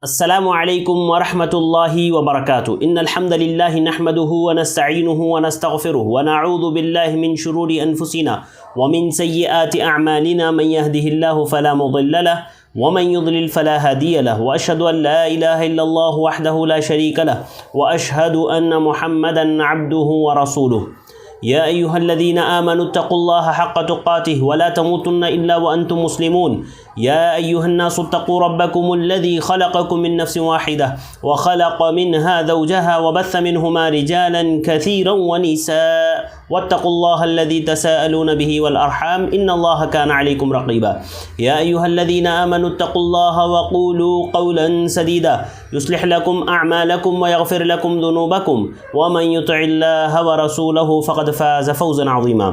السلام علیکم ورحمۃ اللہ وبرکاتہ ان الحمد للہ نحمده ونستعینه ونستغفره ونعوذ باللہ من شرور انفسنا ومن سیئات اعمالنا من يهده الله فلا مضل له ومن يضلل فلا هادي له واشهد ان لا اله الا الله وحده لا شريك له واشهد ان محمدا عبده ورسوله يا أيها الذين آمنوا اتقوا الله حق تقاته ولا تموتن إلا وأنتم مسلمون يا أيها الناس اتقوا ربكم الذي خلقكم من نفس واحدة وخلق منها زوجها وبث منهما رجالا كثيرا ونساء واتقوا الله الذي تساءلون به والأرحام إن الله كان عليكم رقيبا يا أيها الذين آمنوا اتقوا الله وقولوا قولا سديدا يصلح لكم أعمالكم ويغفر لكم ذنوبكم ومن يطع الله ورسوله فقد فاز فوزا عظيما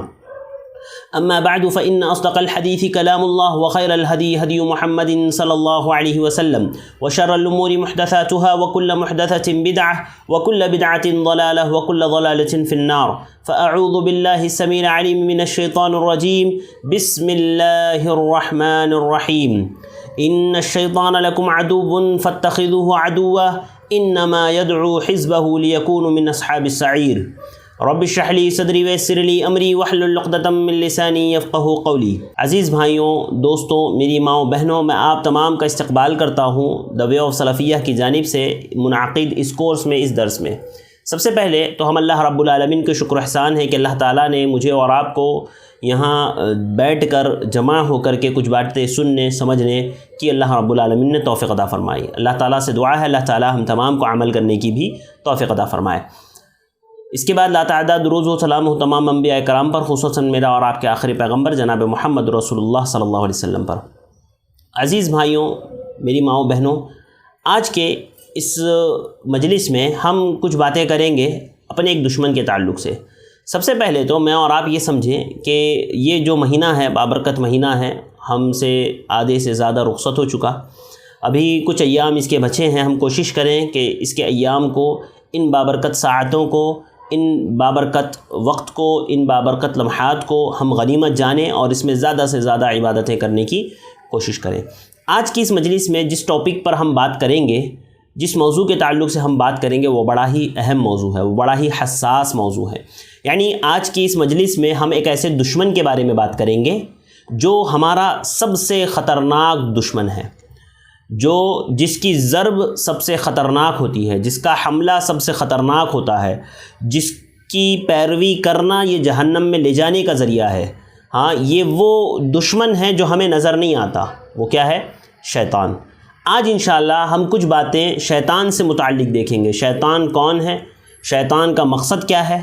أما بعد فإن أصدق الحديث كلام الله وخير الهدي هدي محمد صلى الله عليه وسلم وشر الأمور محدثاتها وكل محدثة بدعة وكل بدعة ضلالة وكل ضلالة في النار فأعوذ بالله السميع العليم من الشيطان الرجيم بسم الله الرحمن الرحيم إن الشيطان لكم عدو فاتخذوه عدوا إنما يدعو حزبه ليكونوا من أصحاب السعير رب اشرح لی صدری ویسر لی امری واحلل عقدۃ من لسانی یفقہوا قولی۔ عزیز بھائیوں، دوستوں، میری ماؤں بہنوں، میں آپ تمام کا استقبال کرتا ہوں دا وے آف سلفیہ کی جانب سے منعقد اس کورس میں، اس درس میں۔ سب سے پہلے تو ہم اللہ رب العالمین کے شکر احسان ہے کہ اللہ تعالیٰ نے مجھے اور آپ کو یہاں بیٹھ کر جمع ہو کر کے کچھ باتیں سننے سمجھنے کی اللہ رب العالمین نے توفیق عطا فرمائی۔ اللہ تعالیٰ سے دعا ہے اللہ تعالیٰ ہم تمام کو عمل کرنے کی بھی توفیق عطا فرمائے۔ اس کے بعد لاتعداد درود و سلام ہو تمام انبیاء کرام پر، خصوصاً میرا اور آپ کے آخری پیغمبر جناب محمد رسول اللہ صلی اللہ علیہ وسلم پر۔ عزیز بھائیوں، میری ماؤں بہنوں، آج کے اس مجلس میں ہم کچھ باتیں کریں گے اپنے ایک دشمن کے تعلق سے۔ سب سے پہلے تو میں اور آپ یہ سمجھیں کہ یہ جو مہینہ ہے بابرکت مہینہ ہے، ہم سے آدھے سے زیادہ رخصت ہو چکا، ابھی کچھ ایام اس کے بچے ہیں۔ ہم کوشش کریں کہ اس کے ایام کو، ان بابرکت ساعتوں کو، ان بابرکت وقت کو، ان بابرکت لمحات کو ہم غنیمت جانیں اور اس میں زیادہ سے زیادہ عبادتیں کرنے کی کوشش کریں۔ آج کی اس مجلس میں جس ٹاپک پر ہم بات کریں گے، جس موضوع کے تعلق سے ہم بات کریں گے، وہ بڑا ہی اہم موضوع ہے، وہ بڑا ہی حساس موضوع ہے۔ یعنی آج کی اس مجلس میں ہم ایک ایسے دشمن کے بارے میں بات کریں گے جو ہمارا سب سے خطرناک دشمن ہے، جس کی ضرب سب سے خطرناک ہوتی ہے، جس کا حملہ سب سے خطرناک ہوتا ہے، جس کی پیروی کرنا یہ جہنم میں لے جانے کا ذریعہ ہے۔ ہاں، یہ وہ دشمن ہے جو ہمیں نظر نہیں آتا۔ وہ کیا ہے؟ شیطان۔ آج انشاءاللہ ہم کچھ باتیں شیطان سے متعلق دیکھیں گے۔ شیطان کون ہے؟ شیطان کا مقصد کیا ہے؟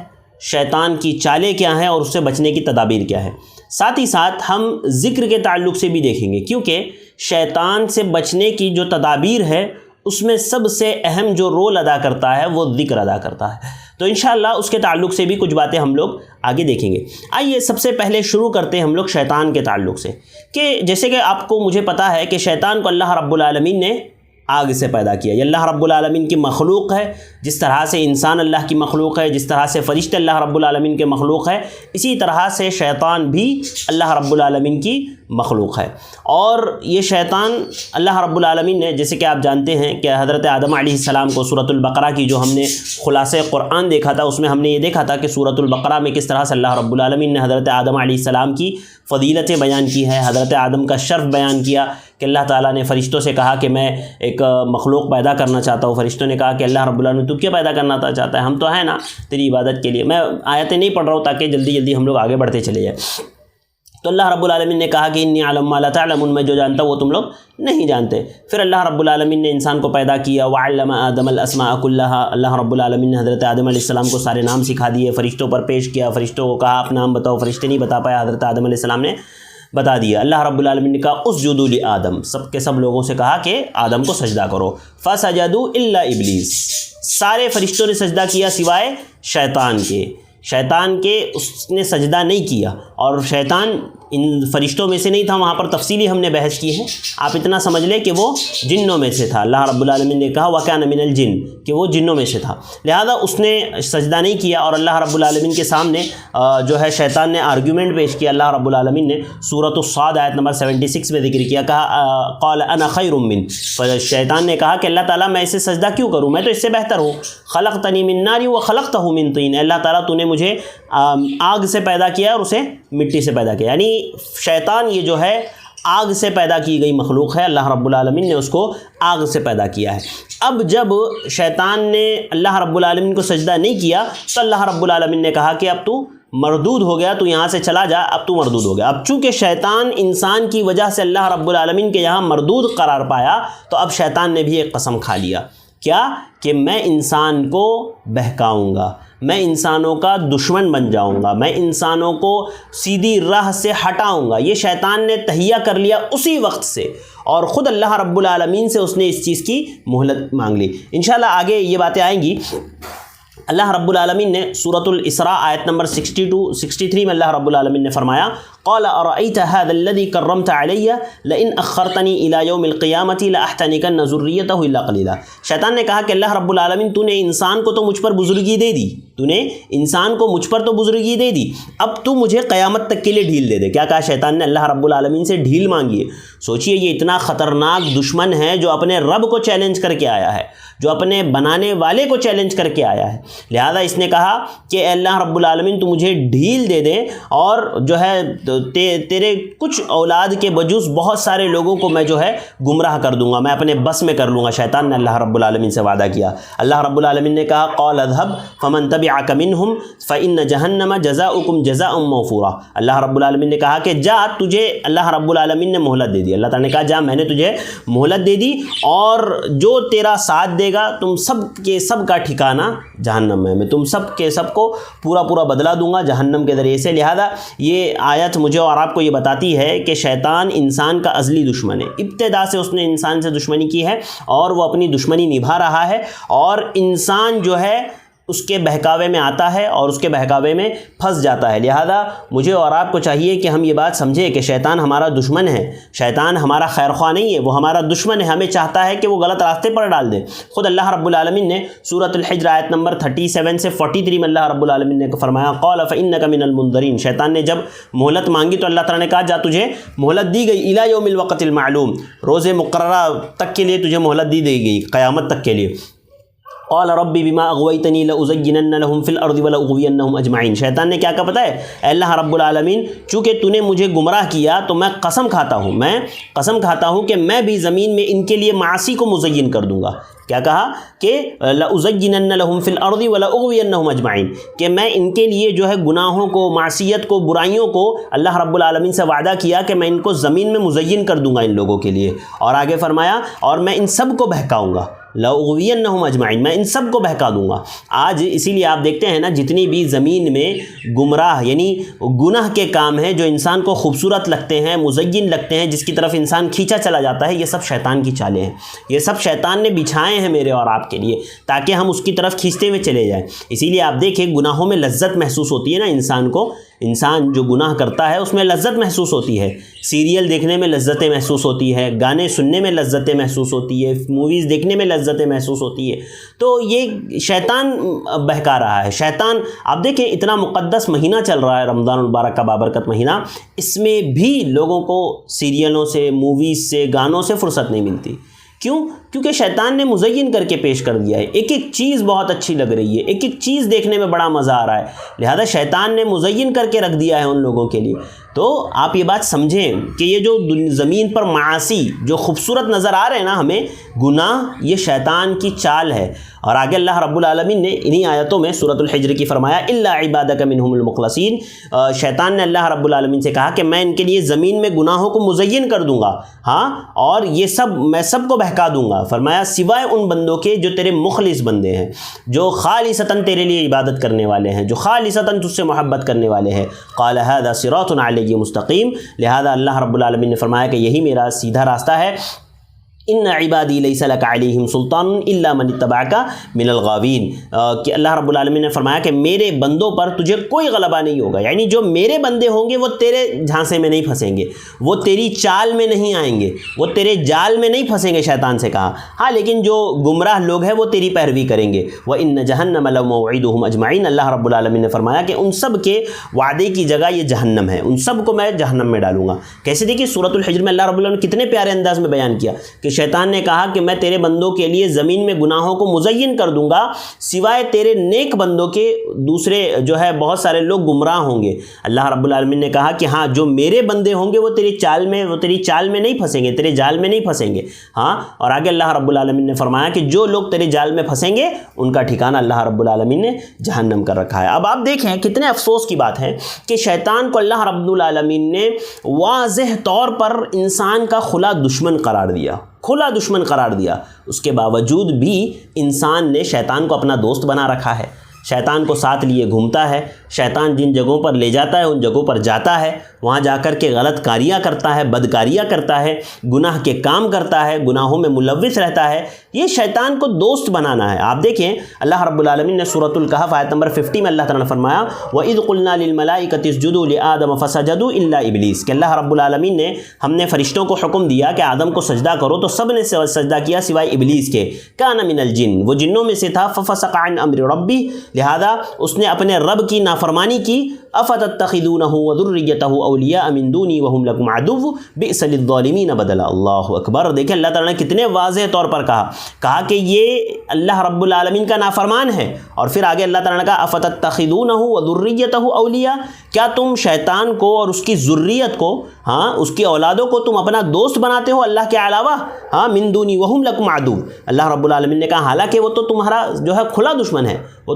شیطان کی چالیں کیا ہیں اور اس سے بچنے کی تدابیر کیا ہے؟ ساتھ ہی ساتھ ہم ذکر کے تعلق سے بھی دیکھیں گے، کیونکہ شیطان سے بچنے کی جو تدابیر ہے اس میں سب سے اہم جو رول ادا کرتا ہے وہ ذکر ادا کرتا ہے۔ تو انشاءاللہ اس کے تعلق سے بھی کچھ باتیں ہم لوگ آگے دیکھیں گے۔ آئیے سب سے پہلے شروع کرتے ہیں ہم لوگ شیطان کے تعلق سے، کہ جیسے کہ آپ کو مجھے پتہ ہے کہ شیطان کو اللہ رب العالمین نے آگ سے پیدا کیا۔ یہ اللہ رب العالمین کی مخلوق ہے، جس طرح سے انسان اللہ کی مخلوق ہے، جس طرح سے فرشتے اللہ رب العالمین کے مخلوق ہے، اسی طرح سے شیطان بھی اللہ رب العالمین کی مخلوق ہے۔ اور یہ شیطان اللہ رب العالمین نے، جیسے کہ آپ جانتے ہیں کہ حضرت آدم علیہ السلام کو سورۃ البقرہ کی جو ہم نے خلاصہ قرآن دیکھا تھا، اس میں ہم نے یہ دیکھا تھا کہ سورۃ البقرہ میں کس طرح سے اللہ رب العالمین نے حضرت آدم علیہ السلام کی فضیلتیں بیان کی ہے، حضرت آدم کا شرف بیان کیا کہ اللہ تعالیٰ نے فرشتوں سے کہا کہ میں ایک مخلوق پیدا کرنا چاہتا ہوں۔ فرشتوں نے کہا کہ اللہ رب العالمین تو کیا پیدا کرنا چاہتا ہے؟ ہم تو ہیں نا تیری عبادت کے لیے۔ میں آیتیں نہیں پڑھ رہا ہوں تاکہ جلدی جلدی ہم لوگ آگے بڑھتے چلے جائیں۔ تو اللہ رب العالمین نے کہا کہ انی اعلم ما لا تعلمون، میں جو جانتا ہوں وہ تم لوگ نہیں جانتے۔ پھر اللہ رب العالمین نے انسان کو پیدا کیا، وعلم آدم الاسماء كلها، اللہ رب العالمین نے حضرت آدم علیہ السلام کو سارے نام سکھا دیے، فرشتوں پر پیش کیا، فرشتوں کو کہا آپ نام بتاؤ، فرشتے نہیں بتا پائے، حضرت آدم علیہ السلام نے بتا دیا۔ اللہ رب العالمین نے کہا اسجدوا لآدم، سب کے سب لوگوں سے کہا کہ آدم کو سجدہ کرو، فسجدوا الا ابلیس، سارے فرشتوں نے سجدہ کیا سوائے شیطان کے۔ شیطان کے اس نے سجدہ نہیں کیا، اور شیطان ان فرشتوں میں سے نہیں تھا، وہاں پر تفصیلی ہم نے بحث کی ہے، آپ اتنا سمجھ لیں کہ وہ جنوں میں سے تھا۔ اللہ رب العالمین نے کہا وَكَانَ مِنَ الْجِنِّ، کہ وہ جنوں میں سے تھا، لہذا اس نے سجدہ نہیں کیا، اور اللہ رب العالمین کے سامنے جو ہے شیطان نے آرگیومنٹ پیش کیا۔ اللہ رب العالمین نے سورۃ الصاد آیت نمبر 76 میں ذکر کیا، کہا قال انا خیر من، شیطان نے کہا کہ اللہ تعالیٰ میں اسے سجدہ کیوں کروں، میں تو اس سے بہتر ہوں، خلقتنی من نار وخلقتہ من طین، اللہ تعالیٰ تو نے مجھے آگ سے پیدا کیا اور اسے مٹی سے پیدا کیا، یعنی شیطان یہ جو ہے آگ سے پیدا کی گئی مخلوق ہے، اللہ رب العالمین نے اس کو آگ سے پیدا کیا ہے۔ اب جب شیطان نے اللہ رب العالمین کو سجدہ نہیں کیا تو اللہ رب العالمین نے کہا کہ اب تو مردود ہو گیا، تو یہاں سے چلا جا، اب تو مردود ہو گیا۔ اب چونکہ شیطان انسان کی وجہ سے اللہ رب العالمین کے یہاں مردود قرار پایا، تو اب شیطان نے بھی ایک قسم کھا لیا، کیا کہ میں انسان کو بہکاؤں گا، میں انسانوں کا دشمن بن جاؤں گا، میں انسانوں کو سیدھی راہ سے ہٹاؤں گا۔ یہ شیطان نے تہیہ کر لیا اسی وقت سے، اور خود اللہ رب العالمین سے اس نے اس چیز کی مہلت مانگ لی۔ انشاءاللہ آگے یہ باتیں آئیں گی۔ اللہ رب العالمین نے سورۃ الاسراء آیت نمبر 63 میں اللہ رب العالمین نے فرمایا قال ارأيت هذا الذي كرمت علي لئن اخرتني الى يوم القيامة لاحتنكن ذريته الا قليلا، شیطان نے کہا کہ اللہ رب العالمین تو نے انسان کو تو مجھ پر بزرگی دے دی، تو نے انسان کو مجھ پر تو بزرگی دے دی، اب تو مجھے قیامت تک کے لیے ڈھیل دے دے۔ کیا کہا شیطان نے؟ اللہ رب العالمین سے ڈھیل مانگی ہے۔ سوچئے یہ اتنا خطرناک دشمن ہے جو اپنے رب کو چیلنج کر کے آیا ہے، جو اپنے بنانے والے کو چیلنج کر کے آیا ہے، لہذا اس نے کہا کہ اللہ رب العالمین تو مجھے ڈھیل دے دے، اور جو ہے تیرے کچھ اولاد کے بجوز بہت سارے لوگوں کو میں جو ہے گمراہ کر دوں گا، میں اپنے بس میں کر لوں گا۔ شیطان نے اللہ رب العالمین سے وعدہ کیا۔ اللہ رب العالمین نے کہا قال اذهب فمن تبعك منهم فإن جہنم جزاؤكم جزاء موفورا، اللہ رب العالمین نے کہا کہ جا، تجھے اللہ رب العالمین نے مہلت دے دی، اللہ تعالیٰ نے کہا جا میں نے تجھے مہلت دے دی، اور جو تیرا ساتھ دے گا تم سب کے سب کا ٹھکانہ جہنم میں تم سب کے سب کو پورا بدلہ دوں گا جہنم کے ذریعے سے۔ لہذا یہ آیت مجھے اور آپ کو یہ بتاتی ہے کہ شیطان انسان کا ازلی دشمن ہے، ابتدا سے اس نے انسان سے دشمنی کی ہے، اور وہ اپنی دشمنی نبھا رہا ہے، اور انسان جو ہے اس کے بہکاوے میں آتا ہے اور اس کے بہکاوے میں پھنس جاتا ہے۔ لہذا مجھے اور آپ کو چاہیے کہ ہم یہ بات سمجھیں کہ شیطان ہمارا دشمن ہے، شیطان ہمارا خیر خواہ نہیں ہے، وہ ہمارا دشمن ہے، ہمیں چاہتا ہے کہ وہ غلط راستے پر ڈال دے۔ خود اللہ رب العالمین نے سورۃ الحجر آیت نمبر 37 سے 43 میں اللہ رب العالمین نے فرمایا قال فإنک من المنذرین، شیطان نے جب مہلت مانگی تو اللہ تعالیٰ نے کہا جا تجھے مہلت دی گئی، الی یوم الوقت المعلوم، روز مقررہ تک کے لیے تجھے مہلت دی گئی، قیامت تک کے لیے۔ قال ربی بما اغویتنی لأزینن لهم فی الارض ولأغوینہم اجمعین، شیطان نے کیا کہا پتہ ہے؟ اے اللہ رب العالمین چونکہ تو نے مجھے گمراہ کیا تو میں قسم کھاتا ہوں کہ میں بھی زمین میں ان کے لیے معاصی کو مزین کر دوں گا۔ کیا کہا کہ لأزینن لهم فی الارض ولأغوینہم اجمعین، کہ میں ان کے لیے جو ہے گناہوں کو، معصیت کو، برائیوں کو اللہ رب العالمین سے وعدہ کیا کہ میں ان کو زمین میں مزین کر دوں گا ان لوگوں کے لیے، اور آگے فرمایا اور میں ان سب کو بہکاؤں گا، لأغوینہم اجمعین، میں ان سب کو بہکا دوں گا۔ آج اسی لیے آپ دیکھتے ہیں نا جتنی بھی زمین میں گمراہ یعنی گناہ کے کام ہیں جو انسان کو خوبصورت لگتے ہیں، مزین لگتے ہیں، جس کی طرف انسان کھینچا چلا جاتا ہے، یہ سب شیطان کی چالیں ہیں، یہ سب شیطان نے بچھائے ہیں میرے اور آپ کے لیے تاکہ ہم اس کی طرف کھینچتے ہوئے چلے جائیں۔ اسی لیے آپ دیکھیں گناہوں میں لذت محسوس ہوتی ہے نا انسان کو، انسان جو گناہ کرتا ہے اس میں لذت محسوس ہوتی ہے، سیریل دیکھنے میں لذتیں محسوس ہوتی ہے، گانے سننے میں لذتیں محسوس ہوتی ہے، موویز دیکھنے میں لذتیں محسوس ہوتی ہے، تو یہ شیطان بہکا رہا ہے۔ شیطان آپ دیکھیں اتنا مقدس مہینہ چل رہا ہے رمضان المبارک کا بابرکت مہینہ، اس میں بھی لوگوں کو سیریلوں سے، موویز سے، گانوں سے فرصت نہیں ملتی۔ کیوں؟ کیونکہ شیطان نے مزین کر کے پیش کر دیا ہے، ایک ایک چیز بہت اچھی لگ رہی ہے، ایک ایک چیز دیکھنے میں بڑا مزہ آ رہا ہے، لہذا شیطان نے مزین کر کے رکھ دیا ہے ان لوگوں کے لیے۔ تو آپ یہ بات سمجھیں کہ یہ جو زمین پر معاصی جو خوبصورت نظر آ رہے ہیں نا ہمیں، گناہ، یہ شیطان کی چال ہے۔ اور آگے اللہ رب العالمین نے انہی آیتوں میں سورۃ الحجر کی فرمایا الا عبادک منہم المخلصین، شیطان نے اللہ رب العالمین سے کہا کہ میں ان کے لیے زمین میں گناہوں کو مزین کر دوں گا، ہاں، اور یہ سب میں سب کو بہکا دوں گا، فرمایا سوائے ان بندوں کے جو تیرے مخلص بندے ہیں، جو خالصتاً تیرے لیے عبادت کرنے والے ہیں، جو خالصتاً تجھ سے محبت کرنے والے ہیں۔ قال ھذا صراط علی مستقیم، لہذا اللہ رب العالمین نے فرمایا کہ یہی میرا سیدھا راستہ ہے، ان عبادی لیس لک علیہم سلطان الا من اتبعک من الغاوین، کہ اللہ رب العالمین نے فرمایا کہ میرے بندوں پر تجھے کوئی غلبہ نہیں ہوگا، یعنی جو میرے بندے ہوں گے وہ تیرے جھانسے میں نہیں پھنسیں گے، وہ تیری چال میں نہیں آئیں گے، وہ تیرے جال میں نہیں پھنسیں گے، شیطان سے کہا۔ ہاں لیکن جو گمراہ لوگ ہیں وہ تیری پیروی کریں گے۔ وَإِنَّ جَهَنَّمَ لَمَوْعِدُهُمْ أَجْمَعِينَ، اللہ رب العالمین نے فرمایا کہ ان سب کے وعدے کی جگہ یہ جہنم ہے، ان سب کو میں جہنم میں ڈالوں گا۔ کیسے دیکھیے سورۃ الحجر میں اللہ رب العالمین نے کتنے پیارے انداز میں بیان کیا کہ شیطان نے کہا کہ میں تیرے بندوں کے لیے زمین میں گناہوں کو مزین کر دوں گا، سوائے تیرے نیک بندوں کے دوسرے جو ہے بہت سارے لوگ گمراہ ہوں گے۔ اللہ رب العالمین نے کہا کہ ہاں جو میرے بندے ہوں گے وہ تیری چال میں نہیں پھنسیں گے، تیرے جال میں نہیں پھنسیں گے۔ ہاں اور آگے اللہ رب العالمین نے فرمایا کہ جو لوگ تیرے جال میں پھنسیں گے ان کا ٹھکانہ اللہ رب العالمین نے جہنم کر رکھا ہے۔ اب آپ دیکھیں کتنے افسوس کی بات ہے کہ شیطان کو اللہ رب العالمین نے واضح طور پر انسان کا کھلا دشمن قرار دیا، کھلا دشمن قرار دیا، اس کے باوجود بھی انسان نے شیطان کو اپنا دوست بنا رکھا ہے، شیطان کو ساتھ لیے گھومتا ہے، شیطان جن جگہوں پر لے جاتا ہے ان جگہوں پر جاتا ہے، وہاں جا کر کے غلط کاریاں کرتا ہے، بدکاریاں کرتا ہے، گناہ کے کام کرتا ہے، گناہوں میں ملوث رہتا ہے۔ یہ شیطان کو دوست بنانا ہے۔ آپ دیکھیں اللہ رب العالمین نے سورۃ الکہف آیت نمبر 50 میں اللہ تعالیٰ نے فرمایا وَإِذْ قُلْنَا لِلْمَلَائِكَةِ اسْجُدُوا لِآدَمَ فَسَجَدُوا إِلَّا إِبْلِيسَ، کہ اللہ رب العالمین نے ہم نے فرشتوں کو حکم دیا کہ آدم کو سجدہ کرو تو سب نے سجدہ کیا سوائے ابلیس کے، كَانَ مِنَ الْجِنِّ، وہ جنوں میں سے تھا، فَفَسَقَ عَنْ أَمْرِ رَبِّهِ، لہذا اس نے اپنے رب کی نافرمانی کی۔ أَفَتَتَّخِذُونَهُ وَذُرِّيَّتَهُ أَوْلِيَاءَ مِن دُونِي وَهُمْ لَكُمْ عَدُوٌّ بِئْسَ لِلظَّالِمِينَ بَدَلًا۔ اللہ اکبر۔ دیکھیں اللہ تعالیٰ نے کتنے واضح طور پر کہا کہ یہ اللہ رب العالمین کا نافرمان ہے، اور پھر آگے اللہ تعالیٰ نے کہا أَفَتَتَّخِذُونَهُ وَذُرِّيَّتَهُ أَوْلِيَاءَ، کیا تم شیطان کو اور اس کی ذریت کو، ہاں اس کی اولادوں کو تم اپنا دوست بناتے ہو اللہ کے علاوہ؟ ہاں من دونی وہم لکم عدو، اللہ رب العالمین نے کہا حالانکہ وہ تو تمہارا جو ہے کھلا دشمن ہے، وہ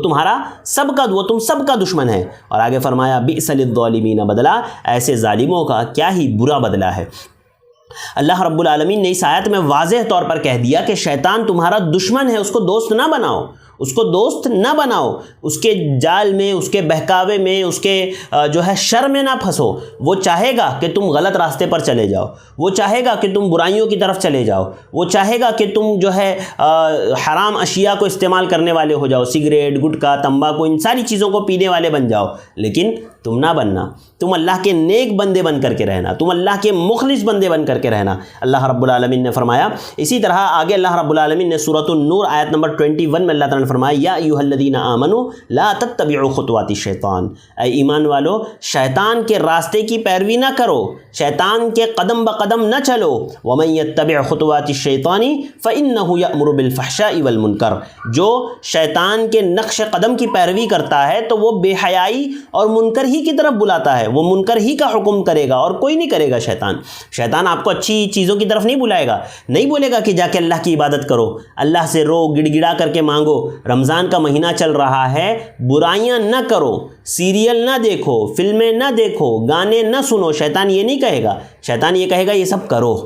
تم سب کا دشمن ہے۔ اور آگے فرمایا بئس للظالمین بدلا، ایسے ظالموں کا کیا ہی برا بدلہ ہے۔ اللہ رب العالمین نے اس آیت میں واضح طور پر کہہ دیا کہ شیطان تمہارا دشمن ہے، اس کو دوست نہ بناؤ، اس کو دوست نہ بناؤ، اس کے جال میں، اس کے بہکاوے میں، اس کے جو ہے شر میں نہ پھنسو۔ وہ چاہے گا کہ تم غلط راستے پر چلے جاؤ، وہ چاہے گا کہ تم برائیوں کی طرف چلے جاؤ، وہ چاہے گا کہ تم جو ہے حرام اشیاء کو استعمال کرنے والے ہو جاؤ، سگریٹ، گٹکا، تمباکو، ان ساری چیزوں کو پینے والے بن جاؤ، لیکن تم نہ بننا، تم اللہ کے نیک بندے بن کر کے رہنا، تم اللہ کے مخلص بندے بن کر کے رہنا، اللہ رب العالمین نے فرمایا۔ اسی طرح آگے اللہ رب العالمین نے سورۃ النور آیت نمبر 21 میں اللہ تعالیٰ نے فرمایا یا ایھا الذین آمنوا لا تتبعوا خطوات الشیطان، اے ایمان والو شیطان کے راستے کی پیروی نہ کرو، شیطان کے قدم بقدم نہ چلو، ومن یتبع خطوات الشیطان فإنہ یأمر بالفحشاء والمنکر، جو شیطان کے نقش قدم کی پیروی کرتا ہے تو وہ بے حیائی اور منکر ہی کی طرف بلاتا ہے، وہ منکر ہی کا حکم کرے گا اور کوئی نہیں کرے گا۔ شیطان آپ کو اچھی چیزوں کی طرف نہیں بلائے گا، نہیں بولے گا کہ جا کے اللہ کی عبادت کرو، اللہ سے رو، گڑ گڑا کر کے مانگو، رمضان کا مہینہ چل رہا ہے، برائیاں نہ کرو، سیریل نہ دیکھو، فلمیں نہ دیکھو، گانے نہ سنو، شیطان یہ نہیں کہے گا، شیطان یہ کہے گا یہ سب کرو،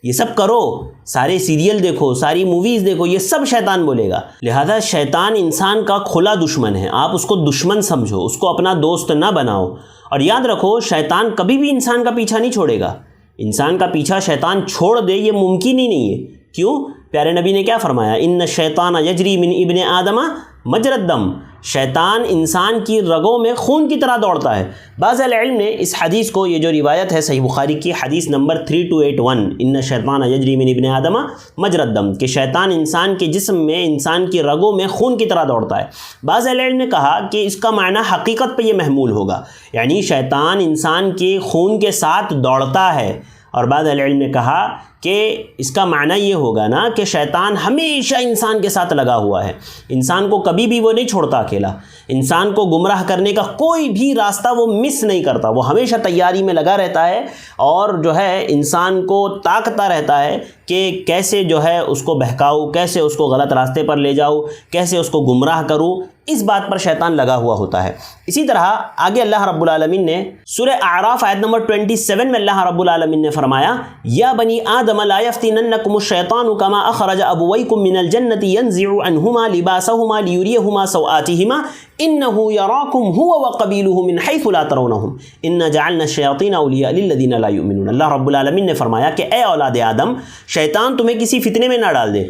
یہ سب کرو، سارے سیریل دیکھو، ساری موویز دیکھو، یہ سب شیطان بولے گا۔ لہذا شیطان انسان کا کھلا دشمن ہے، آپ اس کو دشمن سمجھو، اس کو اپنا دوست نہ بناؤ، اور یاد رکھو شیطان کبھی بھی انسان کا پیچھا نہیں چھوڑے گا، انسان کا پیچھا شیطان چھوڑ دے یہ ممکن ہی نہیں ہے۔ کیوں؟ پیارے نبی نے کیا فرمایا؟ ان الشیطان یجری من ابن آدم مجری الدم، شیطان انسان کی رگوں میں خون کی طرح دوڑتا ہے۔ بعض علم نے اس حدیث کو، یہ جو روایت ہے صحیح بخاری کی حدیث نمبر 3281، ان الشیطان یجری من ابن آدم مجری الدم، کہ شیطان انسان کے جسم میں، انسان کی رگوں میں خون کی طرح دوڑتا ہے۔ بعض علم نے کہا کہ اس کا معنی حقیقت پہ یہ محمول ہوگا، یعنی شیطان انسان کے خون کے ساتھ دوڑتا ہے، اور بعض علم نے کہا کہ اس کا معنی یہ ہوگا نا کہ شیطان ہمیشہ انسان کے ساتھ لگا ہوا ہے، انسان کو کبھی بھی وہ نہیں چھوڑتا اکیلا، انسان کو گمراہ کرنے کا کوئی بھی راستہ وہ مس نہیں کرتا، وہ ہمیشہ تیاری میں لگا رہتا ہے، اور جو ہے انسان کو تاکتا رہتا ہے کہ کیسے جو ہے اس کو بہکاؤ، کیسے اس کو غلط راستے پر لے جاؤ، کیسے اس کو گمراہ کروں، اس بات پر شیطان لگا ہوا ہوتا ہے۔ اسی طرح آگے اللہ رب العالمین نے سورہ اعراف آیت نمبر 27 میں اللہ رب العالمین نے فرمایا یا بنی آدم لا یفتننکم الشیطان کما اخرج ابویکم من الجنة ینزع عنہما لباسہما لیریہما سوآتہما انہ یراکم هو وقبیلہ من حیث لا ترونہم انا جعلنا الشیاطین اولیاء للذین لا یؤمنون۔ اللہ رب العالمین نے فرمایا کہ اے اولاد آدم، شیطان تمہیں کسی فتنے میں نہ ڈال دے،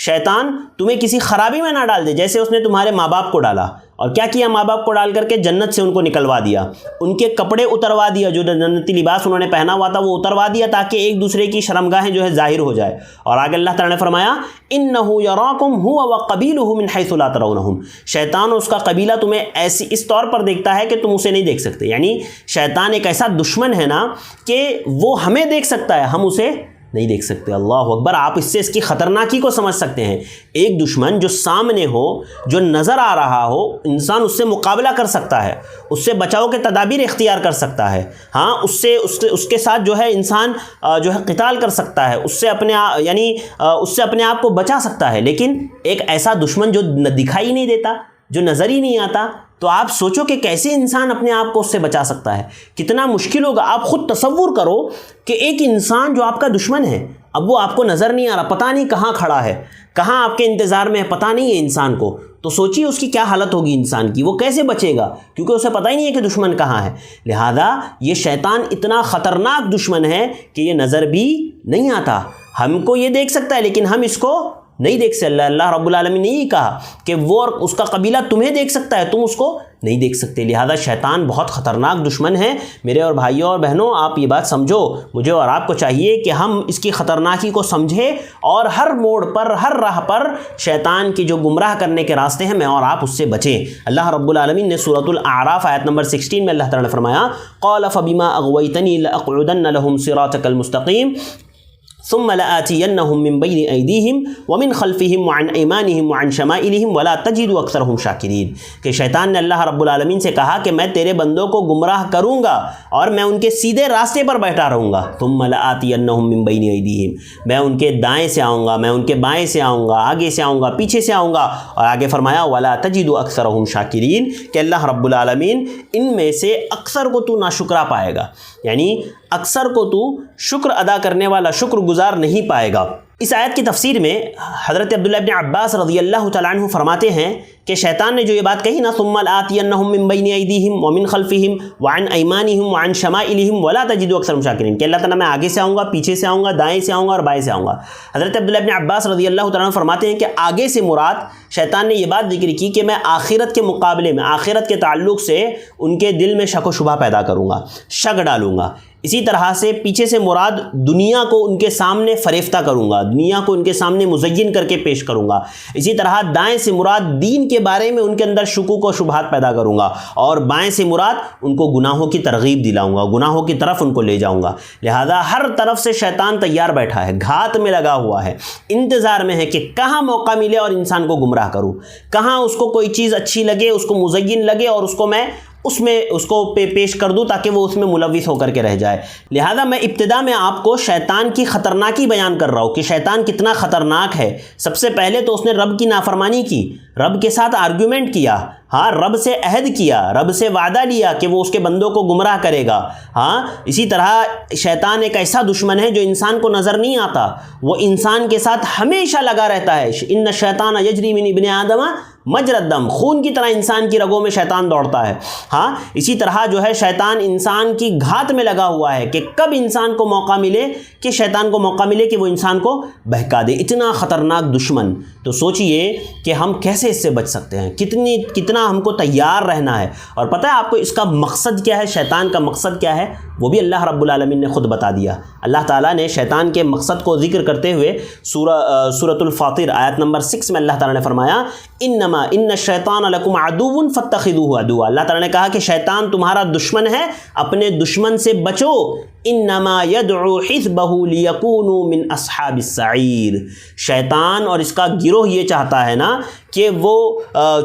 شیطان تمہیں کسی خرابی میں نہ ڈال دے، جیسے اس نے تمہارے ماں باپ کو ڈالا۔ اور کیا کیا ماں باپ کو ڈال کر کے؟ جنت سے ان کو نکلوا دیا، ان کے کپڑے اتروا دیا، جو جنتی لباس انہوں نے پہنا ہوا تھا وہ اتروا دیا، تاکہ ایک دوسرے کی شرمگاہیں جو ہے ظاہر ہو جائے۔ اور آگے اللہ تعالیٰ نے فرمایا انہ یراکم هو وقبیلہ من حیث لا ترونہم، شیطان اور اس کا قبیلہ تمہیں ایسی اس طور پر دیکھتا ہے کہ تم اسے نہیں دیکھ سکتے۔ یعنی شیطان ایک ایسا دشمن ہے نا کہ وہ ہمیں دیکھ سکتا ہے، ہم اسے نہیں دیکھ سکتے۔ اللہ اکبر! آپ اس سے اس کی خطرناکی کو سمجھ سکتے ہیں۔ ایک دشمن جو سامنے ہو، جو نظر آ رہا ہو، انسان اس سے مقابلہ کر سکتا ہے، اس سے بچاؤ کے تدابیر اختیار کر سکتا ہے، ہاں اس کے ساتھ جو ہے انسان جو ہے قتال کر سکتا ہے، اس سے اپنے آپ کو بچا سکتا ہے۔ لیکن ایک ایسا دشمن جو دکھائی نہیں دیتا، جو نظر ہی نہیں آتا، تو آپ سوچو کہ کیسے انسان اپنے آپ کو اس سے بچا سکتا ہے، کتنا مشکل ہوگا۔ آپ خود تصور کرو کہ ایک انسان جو آپ کا دشمن ہے، اب وہ آپ کو نظر نہیں آ رہا، پتہ نہیں کہاں کھڑا ہے، کہاں آپ کے انتظار میں ہے، پتہ نہیں ہے انسان کو، تو سوچیے اس کی کیا حالت ہوگی انسان کی، وہ کیسے بچے گا، کیونکہ اسے پتہ ہی نہیں ہے کہ دشمن کہاں ہے۔ لہذا یہ شیطان اتنا خطرناک دشمن ہے کہ یہ نظر بھی نہیں آتا، ہم کو یہ دیکھ سکتا ہے لیکن ہم اس کو نہیں دیکھ سکتے۔ اللہ رب العالمین نے یہ کہا کہ وہ اور اس کا قبیلہ تمہیں دیکھ سکتا ہے، تم اس کو نہیں دیکھ سکتے۔ لہذا شیطان بہت خطرناک دشمن ہے۔ میرے اور بھائیوں اور بہنوں، آپ یہ بات سمجھو، مجھے اور آپ کو چاہیے کہ ہم اس کی خطرناکی کو سمجھیں، اور ہر موڑ پر، ہر راہ پر شیطان کی جو گمراہ کرنے کے راستے ہیں، میں اور آپ اس سے بچیں۔ اللہ رب العالمین نے سورۃ الاعراف آیت نمبر 16 میں اللہ تعالیٰ نے فرمایا قال فبما اغویتنی لاقعدن لهم صراطک المستقیم ثم لآتینہم من بین ایدیہم ومن خلفہم وعن ایمانہم وعن شمائلہم ولا تجد اکثرہم شاکرین، کہ شیطان نے اللہ رب العالمین سے کہا کہ میں تیرے بندوں کو گمراہ کروں گا اور میں ان کے سیدھے راستے پر بیٹھا رہوں گا۔ ثم لآتینہم من بین ایدیہم، میں ان کے دائیں سے آؤں گا، میں ان کے بائیں سے آؤں گا، آگے سے آؤں گا، پیچھے سے آؤں گا۔ اور آگے فرمایا ولا تجد اکثرہم شاکرین، کہ اللہ رب العالمین ان میں سے اکثر کو تو ناشکرا پائے گا، یعنی اکثر کو تو شکر ادا کرنے والا، شکر گزار نہیں پائے گا۔ اس آیت کی تفسیر میں حضرت عبداللہ ابن عباس رضی اللہ تعالیٰ عنہ فرماتے ہیں کہ شیطان نے جو یہ بات کہی نا ثم لآتینہم من بین ایدیہم ومن خلفہم وعن ایمانہم وعن شمائلہم ولا تجد اکثرہم شاکرین، کہ اللہ تعالیٰ میں آگے سے آؤں گا، پیچھے سے آؤں گا، دائیں سے آؤں گا اور بائیں سے آؤں گا۔ حضرت عبداللہ ابن عباس رضی اللہ تعالیٰ عنہ فرماتے ہیں کہ آگے سے مراد شیطان نے یہ بات ذکر کی کہ میں آخرت کے مقابلے میں، آخرت کے تعلق سے ان کے دل میں شک و شبہ پیدا کروں گا، شک ڈالوں گا۔ اسی طرح سے پیچھے سے مراد دنیا کو ان کے سامنے فریفتہ کروں گا، دنیا کو ان کے سامنے مزین کر کے پیش کروں گا۔ اسی طرح دائیں سے مراد دین کے بارے میں ان کے اندر شکوک و شبہات پیدا کروں گا، اور بائیں سے مراد ان کو گناہوں کی ترغیب دلاؤں گا، گناہوں کی طرف ان کو لے جاؤں گا۔ لہذا ہر طرف سے شیطان تیار بیٹھا ہے، گھات میں لگا ہوا ہے، انتظار میں ہے کہ کہاں موقع ملے اور انسان کو گمراہ کروں، کہاں اس کو کوئی چیز اچھی لگے، اس کو مزین لگے اور اس کو پیش کر دوں تاکہ وہ اس میں ملوث ہو کر کے رہ جائے۔ لہذا میں ابتدا میں آپ کو شیطان کی خطرناکی بیان کر رہا ہوں کہ شیطان کتنا خطرناک ہے۔ سب سے پہلے تو اس نے رب کی نافرمانی کی، رب کے ساتھ آرگیومنٹ کیا، ہاں، رب سے عہد کیا، رب سے وعدہ لیا کہ وہ اس کے بندوں کو گمراہ کرے گا۔ ہاں، اسی طرح شیطان ایک ایسا دشمن ہے جو انسان کو نظر نہیں آتا، وہ انسان کے ساتھ ہمیشہ لگا رہتا ہے۔ ان الشیطان یجری من ابن آدم مجری الدم، خون کی طرح انسان کی رگوں میں شیطان دوڑتا ہے۔ ہاں، اسی طرح جو ہے شیطان انسان کی گھات میں لگا ہوا ہے کہ کب انسان کو موقع ملے، کہ شیطان کو موقع ملے کہ وہ انسان کو بہکا دے۔ اتنا خطرناک دشمن، تو سوچئے کہ ہم کیسے اس سے بچ سکتے ہیں، کتنا ہم کو تیار رہنا ہے۔ اور پتہ ہے آپ کو اس کا مقصد کیا ہے، شیطان کا مقصد کیا ہے، وہ بھی اللہ رب العالمین نے خود بتا دیا۔ اللہ تعالیٰ نے شیطان کے مقصد کو ذکر کرتے ہوئے سورۃ الفاطر آیت نمبر 6 میں اللہ تعالیٰ نے فرمایا ان الشیطان لکم عدو فاتخذوہ عدوا، اللہ تعالیٰ نے کہا کہ شیطان تمہارا دشمن ہے، اپنے دشمن سے بچو۔ انما یدعو حزبہ لیکونوا من اصحاب السعیر، شیطان اور اس کا گروہ یہ چاہتا ہے نا کہ وہ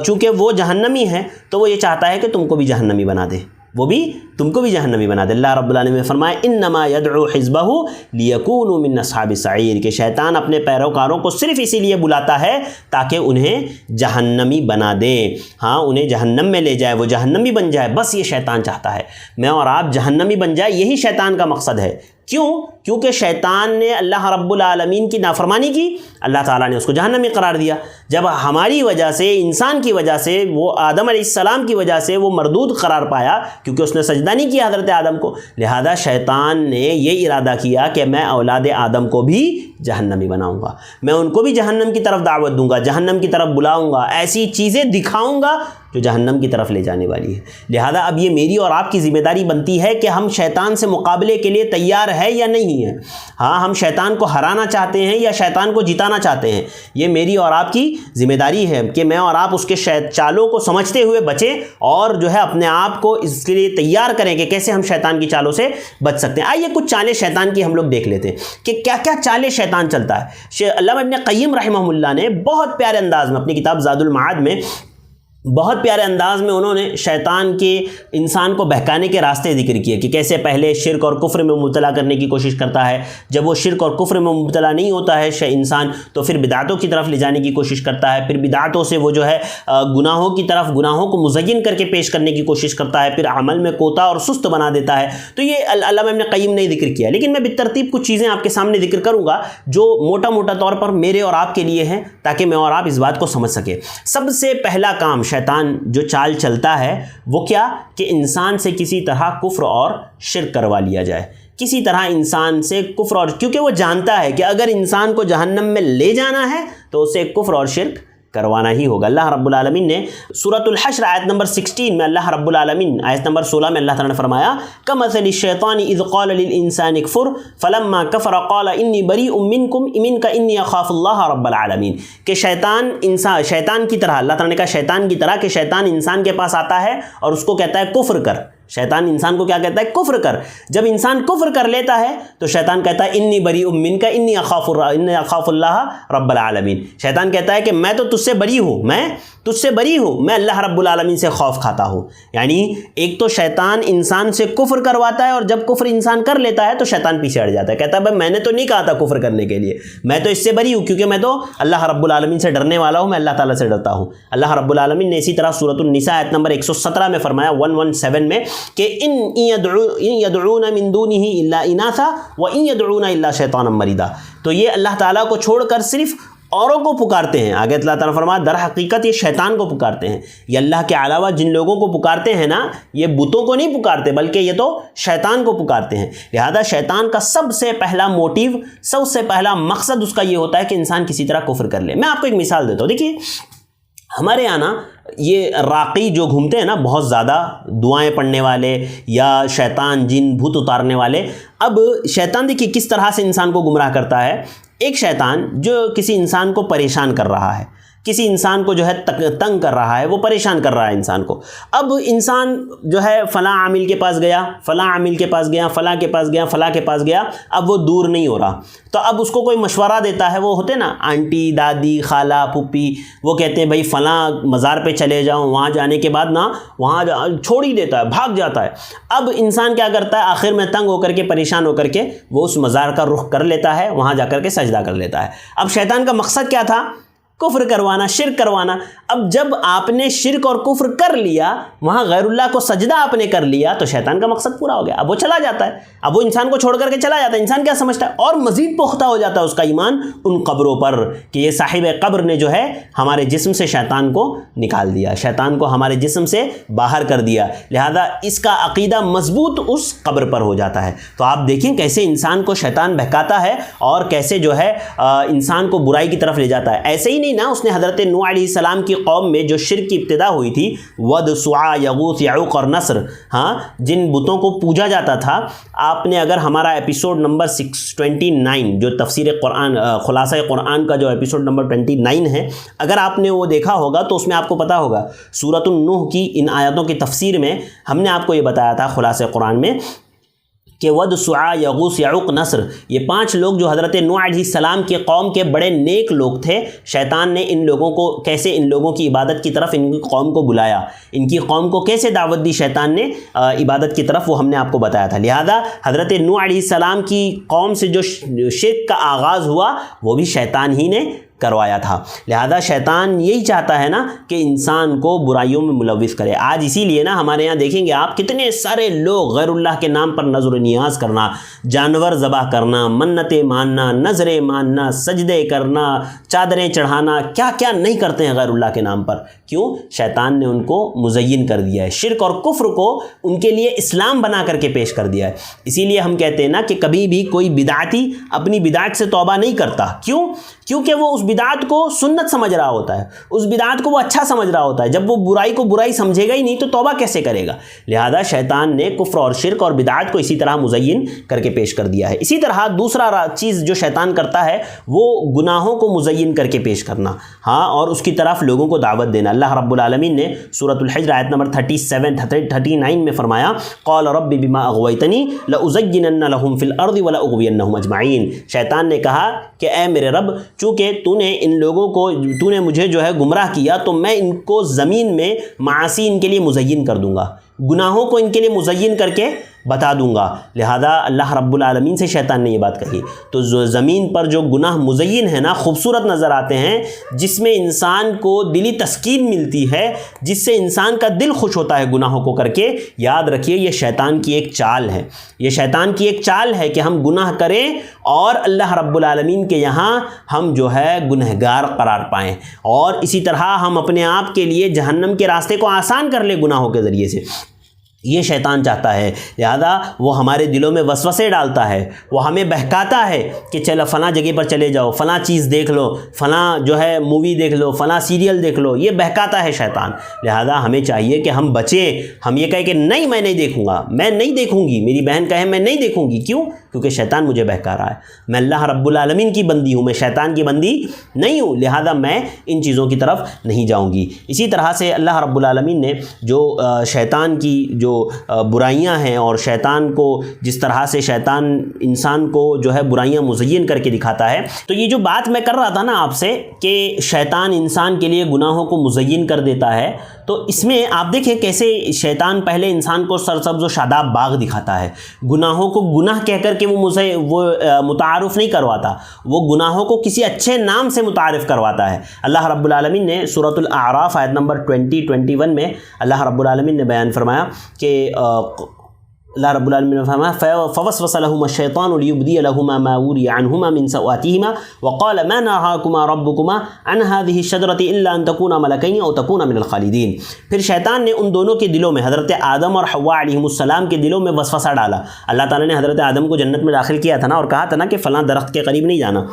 چونکہ وہ جہنمی ہے تو وہ یہ چاہتا ہے کہ تم کو بھی جہنمی بنا دے، وہ بھی تم کو بھی جہنمی بنا دے۔ اللہ رب العالمین نے فرمایا انما یدعو حزبہ لیکونوا من اصحاب السعیر، کہ شیطان اپنے پیروکاروں کو صرف اسی لیے بلاتا ہے تاکہ انہیں جہنمی بنا دے، ہاں انہیں جہنم میں لے جائے، وہ جہنمی بن جائے، بس یہ شیطان چاہتا ہے، میں اور آپ جہنمی بن جائے، یہی شیطان کا مقصد ہے۔ کیوں؟ کیونکہ شیطان نے اللہ رب العالمین کی نافرمانی کی، اللہ تعالیٰ نے اس کو جہنمی قرار دیا۔ جب ہماری وجہ سے، انسان کی وجہ سے، وہ آدم علیہ السلام کی وجہ سے وہ مردود قرار پایا کیونکہ اس نے سجدہ نہیں کیا حضرت آدم کو، لہذا شیطان نے یہ ارادہ کیا کہ میں اولاد آدم کو بھی جہنمی بناؤں گا، میں ان کو بھی جہنم کی طرف دعوت دوں گا، جہنم کی طرف بلاؤں گا، ایسی چیزیں دکھاؤں گا جو جہنم کی طرف لے جانے والی ہے۔ لہذا اب یہ میری اور آپ کی ذمہ داری بنتی ہے کہ ہم شیطان سے مقابلے کے لیے تیار ہے یا نہیں ہے۔ ہاں ہم شیطان کو ہرانا چاہتے ہیں یا شیطان کو جتانا چاہتے ہیں، یہ میری اور آپ کی ذمہ داری ہے کہ میں اور آپ اس کے چالوں کو سمجھتے ہوئے بچیں اور جو ہے اپنے آپ کو اس کے لیے تیار کریں کہ کیسے ہم شیطان کی چالوں سے بچ سکتے ہیں۔ آئیے کچھ چالیں شیطان کی ہم لوگ دیکھ لیتے ہیں کہ کیا کیا چالیں شیطان چلتا ہے۔ علامہ ابن قیم رحمہ اللہ نے بہت پیارے انداز میں اپنی کتاب زاد المعاد میں بہت پیارے انداز میں انہوں نے شیطان کے انسان کو بہکانے کے راستے ذکر کیے کہ کیسے پہلے شرک اور کفر میں مبتلا کرنے کی کوشش کرتا ہے، جب وہ شرک اور کفر میں مبتلا نہیں ہوتا ہے انسان تو پھر بدعتوں کی طرف لے جانے کی کوشش کرتا ہے، پھر بدعتوں سے وہ جو ہے گناہوں کی طرف، گناہوں کو مزین کر کے پیش کرنے کی کوشش کرتا ہے، پھر عمل میں کوتا اور سست بنا دیتا ہے۔ تو یہ علامہ ابن قیم نے ذکر کیا، لیکن میں بالترتیب کچھ چیزیں آپ کے سامنے ذکر کروں گا جو موٹا موٹا طور پر میرے اور آپ کے لیے ہیں تاکہ میں اور آپ اس بات کو سمجھ سکیں۔ سب سے پہلا کام شیطان جو چال چلتا ہے وہ کیا کہ انسان سے کسی طرح کفر اور شرک کروا لیا جائے، کسی طرح انسان سے کفر اور، کیونکہ وہ جانتا ہے کہ اگر انسان کو جہنم میں لے جانا ہے تو اسے کفر اور شرک کروانا ہی ہوگا۔ اللہ رب العالمین نے سورۃ الحشر آیت نمبر 16 میں اللہ رب العالمین آیت نمبر 16 میں اللہ تعالیٰ نے فرمایا کمثل الشیطان اذ قال للانسان اکفر فلما کفر قال انی بریء منک انی اخاف اللہ رب العالمین، کہ شیطان کی طرح، اللہ تعالیٰ نے کہا شیطان کی طرح، کہ شیطان انسان کے پاس آتا ہے اور اس کو کہتا ہے کفر کر۔ شیطان انسان کو کیا کہتا ہے؟ کفر کر۔ جب انسان کفر کر لیتا ہے تو شیطان کہتا ہے انی بریء منک انی اخاف اللہ رب العالمین، شیطان کہتا ہے کہ میں تو تجھ سے بری ہوں، میں تجھ سے بری ہوں، میں اللہ رب العالمین سے خوف کھاتا ہوں۔ یعنی ایک تو شیطان انسان سے کفر کرواتا ہے اور جب کفر انسان کر لیتا ہے تو شیطان پیچھے ہٹ جاتا ہے، کہتا ہے بھائی میں نے تو نہیں کہا تھا کفر کرنے کے لیے، میں تو اس سے بری ہوں کیونکہ میں تو اللہ رب العالمین سے ڈرنے والا ہوں، میں اللہ تعالیٰ سے ڈرتا ہوں۔ اللہ رب العالمین نے اسی طرح سورۃ النساء آیت نمبر 117 میں فرمایا 117 میں کہ ان یدعون من دونہ الا اناثا وان یدعون الا شیطانا مریدا، تو یہ اللہ تعالیٰ کو چھوڑ کر صرف اوروں کو پکارتے ہیں۔ آگے اللہ تعالیٰ فرمایا در حقیقت یہ شیطان کو پکارتے ہیں، یہ اللہ کے علاوہ جن لوگوں کو پکارتے ہیں نا، یہ بتوں کو نہیں پکارتے بلکہ یہ تو شیطان کو پکارتے ہیں۔ لہذا شیطان کا سب سے پہلا موٹیو، سب سے پہلا مقصد اس کا یہ ہوتا ہے کہ انسان کسی طرح کفر کر لے۔ میں آپ کو ایک مثال دیتا ہوں، دیکھیے ہمارے یہاں نا یہ راقی جو گھومتے ہیں نا، بہت زیادہ دعائیں پڑھنے والے یا شیطان جن بھوت اتارنے والے، اب شیطان دیکھیے کس طرح سے انسان کو گمراہ کرتا ہے۔ ایک شیطان جو کسی انسان کو پریشان کر رہا ہے، کسی انسان کو جو ہے تنگ کر رہا ہے، وہ پریشان کر رہا ہے انسان کو، اب انسان جو ہے فلاں عامل کے پاس گیا، فلاں عامل کے پاس گیا، فلاں کے پاس گیا، فلاں کے پاس گیا، اب وہ دور نہیں ہو رہا، تو اب اس کو کوئی مشورہ دیتا ہے، وہ ہوتے نا آنٹی، دادی، خالہ، پھوپھی، وہ کہتے ہیں بھائی فلاں مزار پہ چلے جاؤ، وہاں جانے کے بعد نا وہاں چھوڑ ہی دیتا ہے، بھاگ جاتا ہے۔ اب انسان کیا کرتا ہے؟ آخر میں تنگ ہو کر کے، پریشان ہو کر کے وہ اس مزار کا رخ کر لیتا ہے، وہاں جا کر کے سجدہ کر لیتا ہے۔ اب شیطان کا مقصد کیا تھا؟ کفر کروانا، شرک کروانا۔ اب جب آپ نے شرک اور کفر کر لیا، وہاں غیر اللہ کو سجدہ آپ نے کر لیا، تو شیطان کا مقصد پورا ہو گیا، اب وہ چلا جاتا ہے، اب وہ انسان کو چھوڑ کر کے چلا جاتا ہے۔ انسان کیا سمجھتا ہے؟ اور مزید پختہ ہو جاتا ہے اس کا ایمان ان قبروں پر کہ یہ صاحب قبر نے جو ہے ہمارے جسم سے شیطان کو نکال دیا، شیطان کو ہمارے جسم سے باہر کر دیا، لہذا اس کا عقیدہ مضبوط اس قبر پر ہو جاتا ہے۔ تو آپ دیکھیں کیسے انسان کو شیطان بہکاتا ہے اور کیسے جو ہے انسان کو برائی کی طرف لے جاتا ہے۔ ایسے ہی نہیں نا، اس نے حضرت نوح علیہ السلام کی قوم میں جو شرک کی ابتدا ہوئی تھی، ود، سواع، یغوث، یعوق اور نصر، ہاں جن بتوں کو پوجا جاتا تھا، آپ نے اگر ہمارا ایپیسوڈ نمبر 629 جو تفسیر قرآن، خلاصہ قرآن کا جو ایپیسوڈ نمبر 29 ہے، اگر آپ نے وہ دیکھا ہوگا تو اس میں آپ کو پتا ہوگا سورۃ النوح کی ان آیاتوں کی تفسیر میں ہم نے آپ کو یہ بتایا تھا خلاصہ قرآن میں کہ ود سعا یغوث یعوق نصر، یہ 5 لوگ جو حضرت نوح علیہ السلام کے قوم کے بڑے نیک لوگ تھے، شیطان نے ان لوگوں کو کیسے ان لوگوں کی عبادت کی طرف ان کی قوم کو بلایا، ان کی قوم کو کیسے دعوت دی شیطان نے عبادت کی طرف، وہ ہم نے آپ کو بتایا تھا۔ لہذا حضرت نوح علیہ السلام کی قوم سے جو شرک کا آغاز ہوا وہ بھی شیطان ہی نے کروایا تھا۔ لہذا شیطان یہی چاہتا ہے نا کہ انسان کو برائیوں میں ملوث کرے۔ آج اسی لیے نا ہمارے یہاں دیکھیں گے آپ کتنے سارے لوگ غیر اللہ کے نام پر نظر و نیاز کرنا، جانور ذبح کرنا، منتیں ماننا، نظریں ماننا، سجدے کرنا، چادریں چڑھانا، کیا کیا نہیں کرتے ہیں غیر اللہ کے نام پر۔ کیوں؟ شیطان نے ان کو مزین کر دیا ہے، شرک اور کفر کو ان کے لیے اسلام بنا کر کے پیش کر دیا ہے۔ اسی لیے ہم کہتے ہیں نا کہ کبھی بھی کوئی بدعتی اپنی بدعت سے توبہ نہیں کرتا۔ کیوں؟ کیونکہ وہ اس بدعت کو سنت سمجھ رہا ہوتا ہے، اس بدعت کو وہ اچھا سمجھ رہا ہوتا ہے۔ جب وہ برائی کو برائی سمجھے گا ہی نہیں تو توبہ کیسے کرے گا؟ لہذا شیطان نے کفر اور شرک اور بدعت کو اسی طرح مزین کر کے پیش کر دیا ہے۔ اسی طرح دوسرا چیز جو شیطان کرتا ہے وہ گناہوں کو مزین کر کے پیش کرنا، ہاں، اور اس کی طرف لوگوں کو دعوت دینا۔ اللہ رب العالمین نے سورۃ الحجر آیت نمبر 39 میں فرمایا قال رب بما اغویتنی لازینن لهم فی الارض ولاغوینہم اجمعین۔ شیطان نے کہا کہ اے میرے رب، چونکہ تو نے مجھے جو ہے گمراہ کیا تو میں ان کو زمین میں معاصی ان کے لیے مزین کر دوں گا، گناہوں کو ان کے لیے مزین کر کے بتا دوں گا۔ لہذا اللہ رب العالمین سے شیطان نے یہ بات کہی۔ تو زمین پر جو گناہ مزین ہے نا، خوبصورت نظر آتے ہیں، جس میں انسان کو دلی تسکین ملتی ہے، جس سے انسان کا دل خوش ہوتا ہے گناہوں کو کر کے، یاد رکھیے یہ شیطان کی ایک چال ہے۔ یہ شیطان کی ایک چال ہے کہ ہم گناہ کریں اور اللہ رب العالمین کے یہاں ہم جو ہے گنہگار قرار پائیں، اور اسی طرح ہم اپنے آپ کے لیے جہنم کے راستے کو آسان کر لیں گناہوں کے ذریعے سے۔ یہ شیطان چاہتا ہے۔ لہذا وہ ہمارے دلوں میں وسوسے ڈالتا ہے، وہ ہمیں بہکاتا ہے کہ چلو فلاں جگہ پر چلے جاؤ، فلاں چیز دیکھ لو، فلاں جو ہے مووی دیکھ لو، فلاں سیریل دیکھ لو، یہ بہکاتا ہے شیطان۔ لہذا ہمیں چاہیے کہ ہم بچیں، ہم یہ کہیں کہ نہیں میں نہیں دیکھوں گا، میں نہیں دیکھوں گی، میری بہن کہے میں نہیں دیکھوں گی، کیوں؟ کیونکہ شیطان مجھے بہکا رہا ہے۔ میں اللہ رب العالمین کی بندی ہوں، میں شیطان کی بندی نہیں ہوں، لہذا میں ان چیزوں کی طرف نہیں جاؤں گی۔ اسی طرح سے اللہ رب العالمین نے جو شیطان کی جو برائیاں ہیں اور شیطان کو جس طرح سے شیطان انسان کو جو ہے برائیاں مزین کر کے دکھاتا ہے، تو یہ جو بات میں کر رہا تھا نا آپ سے کہ شیطان انسان کے لیے گناہوں کو مزین کر دیتا ہے، تو اس میں آپ دیکھیں کیسے شیطان پہلے انسان کو سرسبز و شاداب باغ دکھاتا ہے، گناہوں کو گناہ کہہ کر کے وہ متعارف نہیں کرواتا، وہ گناہوں کو کسی اچھے نام سے متعارف کرواتا ہے۔ اللہ رب العالمین نے سورۃ الاعراف آیت نمبر 21 میں اللہ رب العالمین نے بیان فرمایا کہ اللہ رب العالمین نے فرمایا فوسوس لهما الشیطان لیبدی لهما ما وري عنهما من سوآتهما وقال ما نهاكما ربكما عن هذه الشجرة الا ان تكونا ملكين او تكونا من الخالدين۔ پھر شیطان نے ان دونوں کے دلوں میں، حضرت آدم اور حوا علیہم السلام کے دلوں میں وسوسہ ڈالا۔ اللہ تعالیٰ نے حضرت آدم کو جنت میں داخل کیا تھا نا، اور کہا تھا نا کہ فلاں درخت کے قریب نہیں جانا،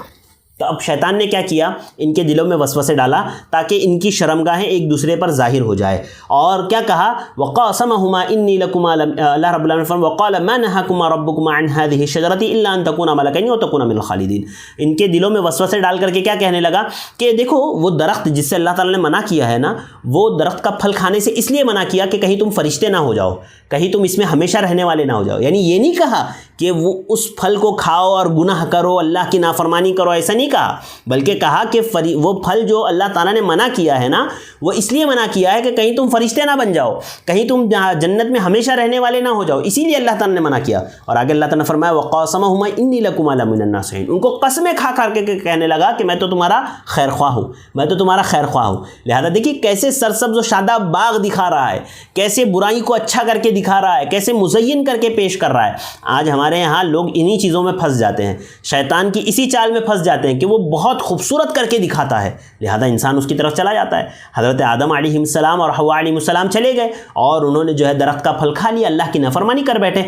تو اب شیطان نے کیا کیا؟ ان کے دلوں میں وسوسے ڈالا تاکہ ان کی شرمگاہیں ایک دوسرے پر ظاہر ہو جائے، اور کیا کہا وقاسمہما انی لکما، اللہ رب العالمین فرمایا وقال ما نہاکما ربکما عن هذه الشجرة الا ان تکونا ملکین او تکونا من الخالدین۔ ان کے دلوں میں وسوسے ڈال کر کے کیا کہنے لگا کہ دیکھو وہ درخت جس سے اللہ تعالیٰ نے منع کیا ہے نا، وہ درخت کا پھل کھانے سے اس لیے منع کیا کہ کہیں تم فرشتے نہ ہو جاؤ، کہیں تم اس میں ہمیشہ رہنے والے نہ ہو جاؤ۔ یعنی یہ نہیں کہا کہ وہ اس پھل کو کھاؤ اور گناہ کرو، اللہ کی نافرمانی کرو، ایسا نہیں کہا، بلکہ کہا کہ وہ پھل جو اللہ تعالیٰ نے منع کیا ہے نا، وہ اس لیے منع کیا ہے کہ کہیں تم فرشتے نہ بن جاؤ، کہیں تم جنت میں ہمیشہ رہنے والے نہ ہو جاؤ، اسی لیے اللہ تعالیٰ نے منع کیا۔ اور آگے اللہ تعالیٰ نے فرمایا وقاسمہما انی لکما لمن الناصحین، ان کو قسمیں کھا کر کے کہنے لگا کہ میں تو تمہارا خیر خواہ ہوں، میں تو تمہارا خیر خواہ ہوں۔ لہذا دیکھیے کیسے سرسبز و شاداب باغ دکھا رہا ہے، کیسے برائی کو اچھا کر کے دکھا رہا ہے، کیسے مزین کر کے پیش کر رہا ہے۔ آج ہمارے یہاں لوگ انہی چیزوں میں پھنس جاتے ہیں، شیطان کی اسی چال میں پھنس جاتے ہیں کہ وہ بہت خوبصورت کر کے دکھاتا ہے، لہذا انسان اس کی طرف چلا جاتا ہے۔ حضرت آدم علیہ السلام اور حوا علیہ السلام چلے گئے اور انہوں نے جو ہے درخت کا پھل کھا لیا، اللہ کی نافرمانی کر بیٹھے۔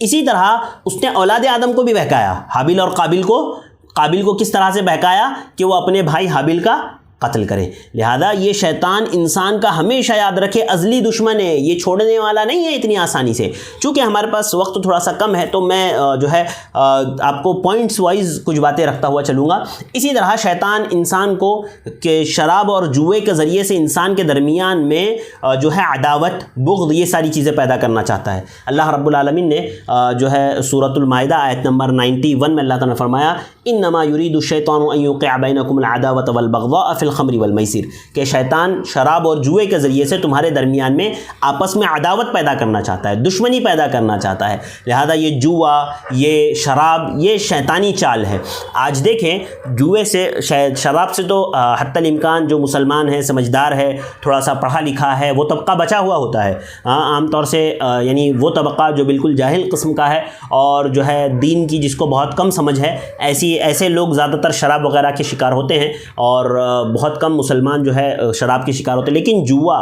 اسی طرح اس نے اولاد آدم کو بھی بہکایا، حابیل اور قابیل کو کس طرح سے بہکایا کہ وہ اپنے بھائی حابیل کا قتل کریں۔ لہذا یہ شیطان انسان کا ہمیشہ یاد رکھے ازلی دشمن ہے، یہ چھوڑنے والا نہیں ہے اتنی آسانی سے۔ چونکہ ہمارے پاس وقت تھوڑا سا کم ہے تو میں جو ہے آپ کو پوائنٹس وائز کچھ باتیں رکھتا ہوا چلوں گا۔ اسی طرح شیطان انسان کو کہ شراب اور جوئے کے ذریعے سے انسان کے درمیان میں جو ہے عداوت، بغض، یہ ساری چیزیں پیدا کرنا چاہتا ہے۔ اللہ رب العالمین نے جو ہے سورۃ المائدہ آیت نمبر 91 میں اللہ تعالیٰ نے فرمایا انما یرید الشیطان ان یوقع بینکم العداوۃ والبغضاء فی الخمر والمیسر، کہ شیطان شراب اور جوئے کے ذریعے سے تمہارے درمیان میں آپس میں عداوت پیدا کرنا چاہتا ہے، دشمنی پیدا کرنا چاہتا ہے۔ لہذا یہ جوا، یہ شراب، یہ شیطانی چال ہے۔ آج دیکھیں جوئے سے، شراب سے تو حتی الامکان جو مسلمان ہے، سمجھدار ہے، تھوڑا سا پڑھا لکھا ہے، وہ طبقہ بچا ہوا ہوتا ہے۔ عام طور سے یعنی وہ طبقہ جو بالکل جاہل قسم کا ہے اور جو ہے دین کی جس کو بہت کم سمجھ ہے، ایسے لوگ زیادہ تر شراب وغیرہ کے شکار ہوتے ہیں، اور بہت کم مسلمان جو ہے شراب کے شکار ہوتے ہیں۔ لیکن جوا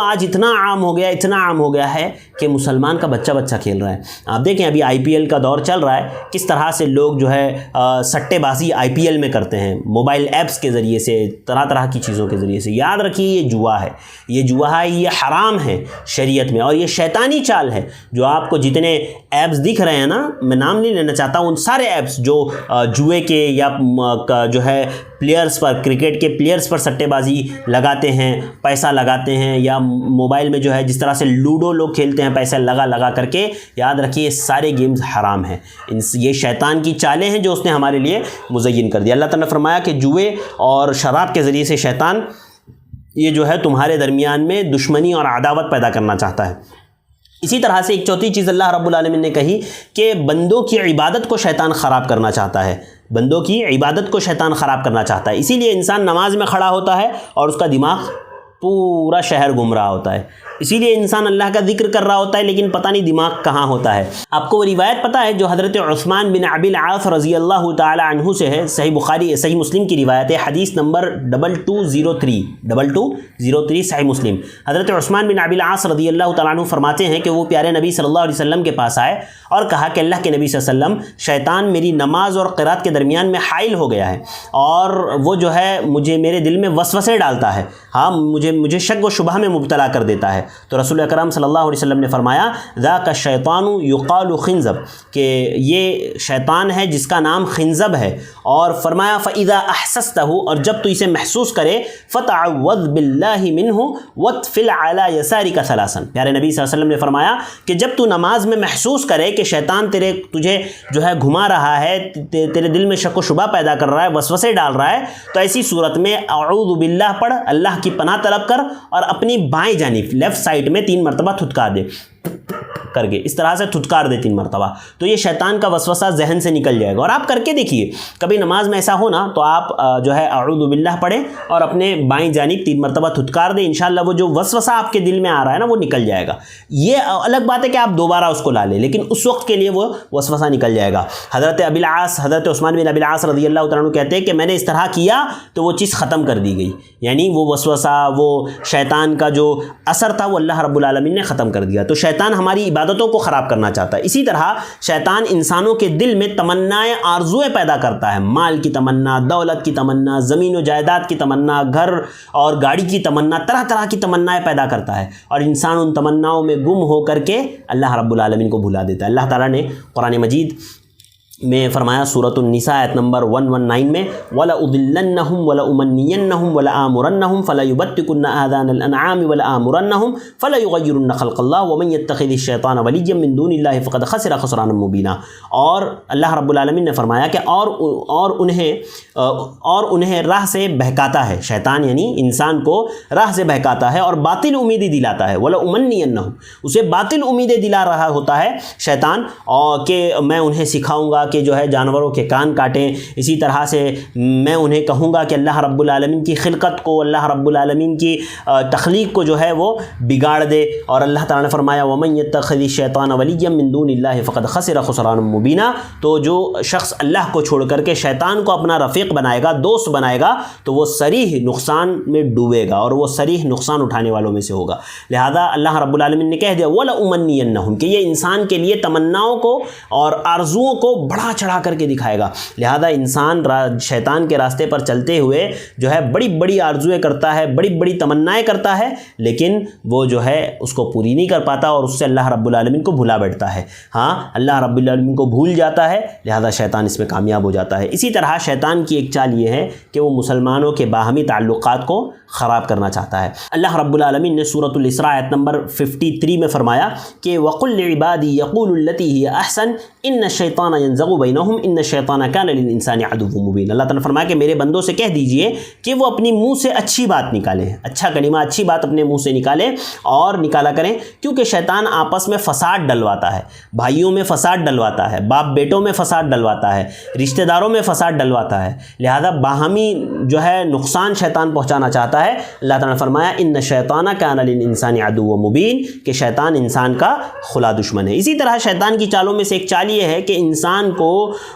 آج اتنا عام ہو گیا ہے کہ مسلمان کا بچہ کھیل رہا ہے۔ آپ دیکھیں ابھی IPL کا دور چل رہا ہے، کس طرح سے لوگ جو ہے سٹے بازی IPL میں کرتے ہیں، موبائل ایپس کے ذریعے سے، طرح کی چیزوں کے ذریعے سے۔ یاد رکھیے یہ جوا ہے، یہ حرام ہے شریعت میں، اور یہ شیطانی چال ہے۔ جو آپ کو جتنے ایپس دکھ رہے ہیں نا، میں نام نہیں لینا چاہتا، ان سارے ایپس جو جوئے کے یا جو ہے پلیئرز پر، کرکٹ کے پلیئرز پر سٹے بازی لگاتے ہیں، پیسہ لگاتے ہیں، یا موبائل میں جو ہے جس طرح سے لوڈو لوگ کھیلتے ہیں پیسہ لگا کر کے، یاد رکھیے یہ سارے گیمز حرام ہیں۔ یہ شیطان کی چالیں ہیں جو اس نے ہمارے لیے مزین کر دیا۔ اللہ تعالیٰ نے فرمایا کہ جوئے اور شراب کے ذریعے سے شیطان یہ جو ہے تمہارے درمیان میں دشمنی اور عداوت پیدا کرنا چاہتا ہے۔ اسی طرح سے ایک چوتھی چیز اللہ رب العالمین نے کہی کہ بندوں کی عبادت کو شیطان خراب کرنا چاہتا ہے، بندوں کی عبادت کو شیطان خراب کرنا چاہتا ہے۔ اسی لیے انسان نماز میں کھڑا ہوتا ہے اور اس کا دماغ پورا شہر گھوم رہا ہوتا ہے، اسی لیے انسان اللہ کا ذکر کر رہا ہوتا ہے لیکن پتہ نہیں دماغ کہاں ہوتا ہے۔ آپ کو وہ روایت پتہ ہے جو حضرت عثمان بن ابی العاص رضی اللہ تعالی عنہ سے ہے، صحیح مسلم کی روایت ہے، حدیث نمبر 2203 صحیح مسلم۔ حضرت عثمان بن ابی العاص رضی اللہ تعالی عنہ فرماتے ہیں کہ وہ پیارے نبی صلی اللہ علیہ وسلم کے پاس آئے اور کہا کہ اللہ کے نبی صلی اللہ علیہ وسلم، شیطان میری نماز اور قرات کے درمیان میں حائل ہو گیا ہے، اور وہ جو ہے میرے دل میں وسوسے ڈالتا ہے، ہاں مجھے شک و شبہ میں مبتلا کر دیتا ہے۔ تو رسول اکرم صلی اللہ علیہ وسلم نے فرمایا ذاک الشیطان یقال خنزب، کہ یہ شیطان ہے جس کا نام خنزب ہے، اور فرمایا فاذا احسسته، اور جب تو اسے محسوس کرے فتعوذ باللہ منہ واتفل علی یسارک ثلاثا۔ پیارے نبی صلی اللہ علیہ وسلم نے فرمایا کہ جب تو نماز میں محسوس کرے کہ شیطان تجھے جو ہے گھما رہا ہے، تیرے دل میں شک و شبہ پیدا کر رہا ہے، وسوسے ڈال رہا ہے، تو ایسی صورت میں اعوذ باللہ پڑھ، اللہ کی پناہ طلب کر، اور اپنی بائیں جانب لیفٹ سائڈ میں 3 مرتبہ تھتکار دے کر کے، اس طرح سے تھتکار دے 3 مرتبہ، تو یہ شیطان کا وسوسہ ذہن سے نکل جائے گا۔ اور آپ کر کے دیکھیے، کبھی نماز میں ایسا ہونا تو آپ جو ہے اعوذ باللہ پڑھیں اور اپنے بائیں جانب 3 مرتبہ تھتکار دیں، انشاءاللہ وہ جو وسوسہ آپ کے دل میں آ رہا ہے نا وہ نکل جائے گا۔ یہ الگ بات ہے کہ آپ دوبارہ اس کو لا لیں، لیکن اس وقت کے لیے وہ وسوسہ نکل جائے گا۔ حضرت عثمان بن ابی العاص رضی اللہ تعالیٰ عنہ کہتے ہیں کہ میں نے اس طرح کیا تو وہ چیز ختم کر دی گئی، یعنی وہ وسوسہ، وہ شیطان کا جو اثر تھا وہ اللہ رب العالمین نے ختم کر دیا۔ تو شیطان ہماری عبادتوں کو خراب کرنا چاہتا ہے۔ اسی طرح شیطان انسانوں کے دل میں تمنائیں، آرزویں پیدا کرتا ہے، مال کی تمنا، دولت کی تمنا، زمین و جائیداد کی تمنا، گھر اور گاڑی کی تمنا، طرح کی تمنائیں پیدا کرتا ہے، اور انسان ان تمناؤں میں گم ہو کر کے اللہ رب العالمین کو بھلا دیتا ہے۔ اللہ تعالیٰ نے قرآن مجید میں فرمایا سورۃ النساء آیت نمبر 119 میں وَلَأُضِلَّنَّهُمْ وَلَأُمَنِّيَنَّهُمْ وَلَآمُرَنَّهُمْ فَلَيُبَتِّكُنَّ آذَانَ الْأَنْعَامِ وَلَآمُرَنَّهُمْ فَلَيُغَيِّرُنَّ خَلْقَ اللَّهِ وَمَن يَتَّخِذِ الشَّيْطَانَ وَلِيًّا مِّن دُونِ اللَّهِ فَقَدْ خَسِرَ خُسْرَانًا مُّبِينًا۔ اور اللہ رب العالمین نے فرمایا کہ اور انہیں راہ سے بہکاتا ہے، شیطان یعنی انسان کو راہ سے بہکاتا ہے اور باطل امیدیں دلاتا ہے، وَلَأُمَنِّيَنَّهُمْ، اسے باطل امیدیں دلا رہا ہوتا ہے شیطان، اور کہ میں انہیں سکھاؤں گا کہ جو ہے جانوروں کے کان کاٹیں، اسی طرح سے میں انہیں کہوں گا کہ اللہ رب العالمین کی خلقت کو، اللہ رب العالمین کی تخلیق کو جو ہے وہ بگاڑ دے۔ اور اللہ تعالیٰ نے فرمایا وَمَن يَتَّخِذِ الشَّيْطَانَ وَلِيًّا مِّن دُونِ اللَّهِ فَقَدْ خَسِرَ خُسْرَانًا مُّبِينًا۔ تو جو شخص اللہ کو چھوڑ کر کے شیطان کو اپنا رفیق بنائے گا، دوست بنائے گا، تو وہ صریح نقصان میں ڈوبے گا اور وہ صریح نقصان اٹھانے والوں میں سے ہوگا۔ لہذا اللہ رب العالمین نے کہہ دیا وَلَأُمَنِّيَنَّهُمْ، کہ یہ انسان کے لیے تمناؤں کو اور آرزوؤں کو بڑا چڑھا کر کے دکھائے گا۔ لہذا انسان شیطان کے راستے پر چلتے ہوئے جو ہے بڑی بڑی آرزویں کرتا ہے، بڑی بڑی تمنائیں کرتا ہے، لیکن وہ جو ہے اس کو پوری نہیں کر پاتا اور اس سے اللہ رب العالمین کو بھلا بیٹھتا ہے۔ ہاں، اللہ رب العالمین کو بھول جاتا ہے، لہذا شیطان اس میں کامیاب ہو جاتا ہے۔ اسی طرح شیطان کی ایک چال یہ ہے کہ وہ مسلمانوں کے باہمی تعلقات کو خراب کرنا چاہتا ہے۔ اللہ رب العالمین نے سورۃ الاسراء آیت نمبر 53 میں فرمایا کہ وَقُلْ لِعِبَادِي يَقُولُوا الَّتِي هِيَ أَحْسَنُ إِنَّ الشَّيْطَانَ يَنزَغُ بَيْنَهُمْ إِنَّ الشَّيْطَانَ كَانَ لِلْإِنسَانِ عَدُوًّا مُبِينًا۔ اللہ تعالیٰ نے فرمایا کہ میرے بندوں سے کہہ دیجئے کہ وہ اپنی منہ سے اچھی بات نکالیں، اچھا کلمہ، اچھی بات اپنے منہ سے نکالیں اور نکالا کریں، کیونکہ شیطان آپس میں فساد ڈلواتا ہے، بھائیوں میں فساد ڈلواتا ہے، باپ بیٹوں میں فساد ڈلواتا ہے، رشتہ داروں میں فساد ڈلواتا ہے، لہذا باہمی جو ہے نقصان شیطان پہنچانا چاہتا ہے۔ اللہ تعالیٰ نے فرمایا ان الشیطان کان للانسان عدوا مبین، کہ شیطان انسان کا کھلا دشمن ہے۔ اسی طرح شیطان کی چالوں میں سے ایک چال یہ ہے کہ انسان کو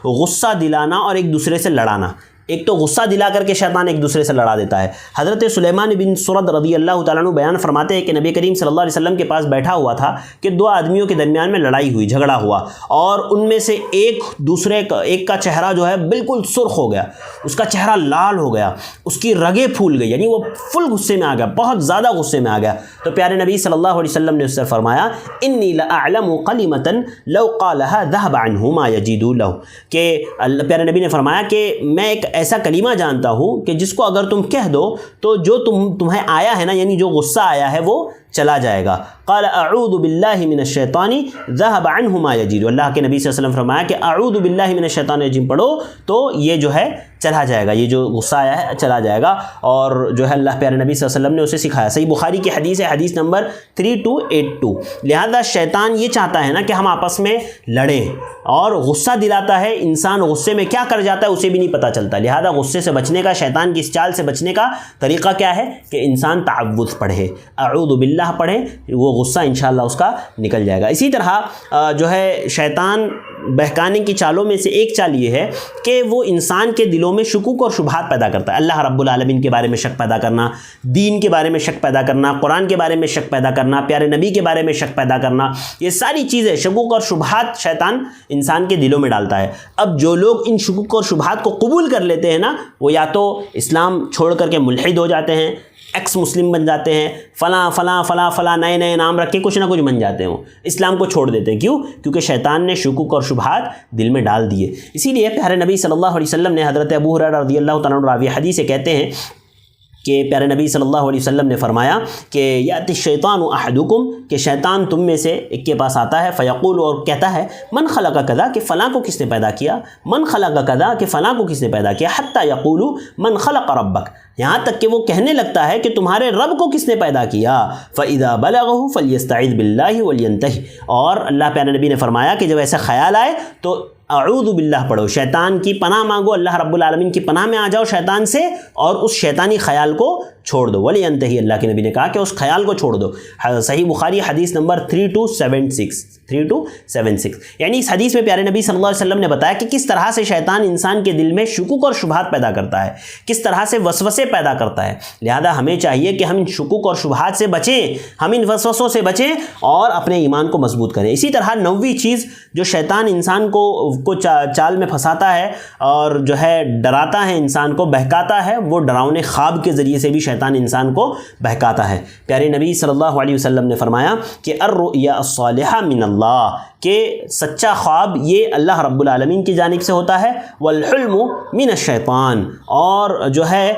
غصہ دلانا اور ایک دوسرے سے لڑانا۔ ایک تو غصہ دلا کر کے شیطان ایک دوسرے سے لڑا دیتا ہے۔ حضرت سلیمان بن سرد رضی اللہ تعالیٰ عنہ بیان فرماتے ہیں کہ نبی کریم صلی اللہ علیہ وسلم کے پاس بیٹھا ہوا تھا کہ دو آدمیوں کے درمیان میں لڑائی ہوئی، جھگڑا ہوا، اور ان میں سے ایک کا چہرہ جو ہے بالکل سرخ ہو گیا، اس کا چہرہ لال ہو گیا، اس کی رگیں پھول گئی، یعنی وہ فل غصے میں آ گیا، بہت زیادہ غصے میں آ گیا۔ تو پیارے نبی صلی اللہ علیہ وسلم نے اس سے فرمایا انی لاعلم کلمۃ لو قالها ذهب عنه ما یجد له، کہ پیارے نبی نے فرمایا کہ میں ایک ایسا کلمہ جانتا ہوں کہ جس کو اگر تم کہہ دو تو جو تمہیں آیا ہے نا، یعنی جو غصہ آیا ہے وہ چلا جائے گا۔ قال اعوذ باللہ من الشیطان ذهب عنه ما یجد، اللہ کے نبی صلی اللہ علیہ وسلم فرمایا کہ اعوذ باللہ من الشیطان الرجیم پڑھو تو یہ جو ہے چلا جائے گا، یہ جو غصہ آیا ہے چلا جائے گا، اور جو ہے اللہ پیارے نبی صلی اللہ علیہ وسلم نے اسے سکھایا۔ صحیح بخاری کی حدیث ہے، حدیث نمبر 3282۔ لہذا شیطان یہ چاہتا ہے نا کہ ہم آپس میں لڑیں، اور غصہ دلاتا ہے، انسان غصے میں کیا کر جاتا ہے اسے بھی نہیں پتہ چلتا۔ لہذا غصے سے بچنے کا، شیطان کی اس چال سے بچنے کا طریقہ کیا ہے کہ انسان تعوذ پڑھے، اعوذ باللہ پڑھے، وہ غصہ انشاءاللہ اس کا نکل جائے گا۔ اسی طرح جو ہے شیطان بہکانے کی چالوں میں سے ایک چال یہ ہے کہ وہ انسان کے دلوں میں شکوک اور شبہات پیدا کرتا ہے۔ اللہ رب العالمین کے بارے میں شک پیدا کرنا، دین کے بارے میں شک پیدا کرنا، قرآن کے بارے میں شک پیدا کرنا، پیارے نبی کے بارے میں شک پیدا کرنا، یہ ساری چیزیں شکوک اور شبہات شیطان انسان کے دلوں میں ڈالتا ہے۔ اب جو لوگ ان شکوک اور شبہات کو قبول کر لیتے ہیں نا، وہ یا تو اسلام چھوڑ کر کے ملحد ہو جاتے ہیں، ایکس مسلم بن جاتے ہیں، فلاں فلاں فلاں فلاں نئے نئے نام رکھ کے کچھ نہ کچھ بن جاتے ہیں، اسلام کو چھوڑ دیتے ہیں۔ کیوں؟ کیونکہ شیطان نے شکوک اور شبہات دل میں ڈال دیے۔ اسی لیے پیارے نبی صلی اللہ علیہ وسلم نے حضرت ابو ہریرہ رضی اللہ تعالیٰ عنہ راوی حدیث سے کہتے ہیں کہ پیارے نبی صلی اللہ علیہ وسلم نے فرمایا کہ یاتی الشیطان احدکم، کہ شیطان تم میں سے ایک کے پاس آتا ہے، فیقول، اور کہتا ہے من خلق کذا، کہ فلاں کو کس نے پیدا کیا، من خلق کذا، کہ فلاں کو کس نے پیدا کیا، حتی یقول من خلق ربک، یہاں تک کہ وہ کہنے لگتا ہے کہ تمہارے رب کو کس نے پیدا کیا، فَإِذَا بَلَغَهُ فَلْيَسْتَعِذْ بِاللَّهِ وَلْيَنْتَهِ، اور اللہ پیارے نبی نے فرمایا کہ جب ایسا خیال آئے تو اعوذ باللہ پڑھو، شیطان کی پناہ مانگو، اللہ رب العالمین کی پناہ میں آ جاؤ شیطان سے، اور اس شیطانی خیال کو چھوڑ دو، وَلْيَنْتَهِ، اللہ کے نبی نے کہا کہ اس خیال کو چھوڑ دو۔ صحیح بخاری حدیث نمبر 3276، یعنی اس حدیث میں پیارے نبی صلی اللہ علیہ وسلم نے بتایا کہ کس طرح سے شیطان انسان کے دل میں شکوک اور شبہات پیدا کرتا ہے، کس طرح سے وسوسے پیدا کرتا ہے۔ لہذا ہمیں چاہیے کہ ہم ان شکوک اور شبہات سے بچیں، ہم ان وسوسوں سے بچیں اور اپنے ایمان کو مضبوط کریں۔ اسی طرح نویں چیز جو شیطان انسان کو چال میں پھنساتا ہے اور جو ہے ڈراتا ہے، انسان کو بہکاتا ہے، وہ ڈراؤنے خواب کے ذریعے سے بھی شیطان انسان کو بہکاتا ہے۔ پیارے نبی صلی اللہ علیہ وسلم نے فرمایا کہ الرؤیا الصالحہ من اللہ، کہ سچا خواب یہ اللہ رب العالمین کی جانب سے ہوتا ہے، والحلم من الشیطان، اور جو ہے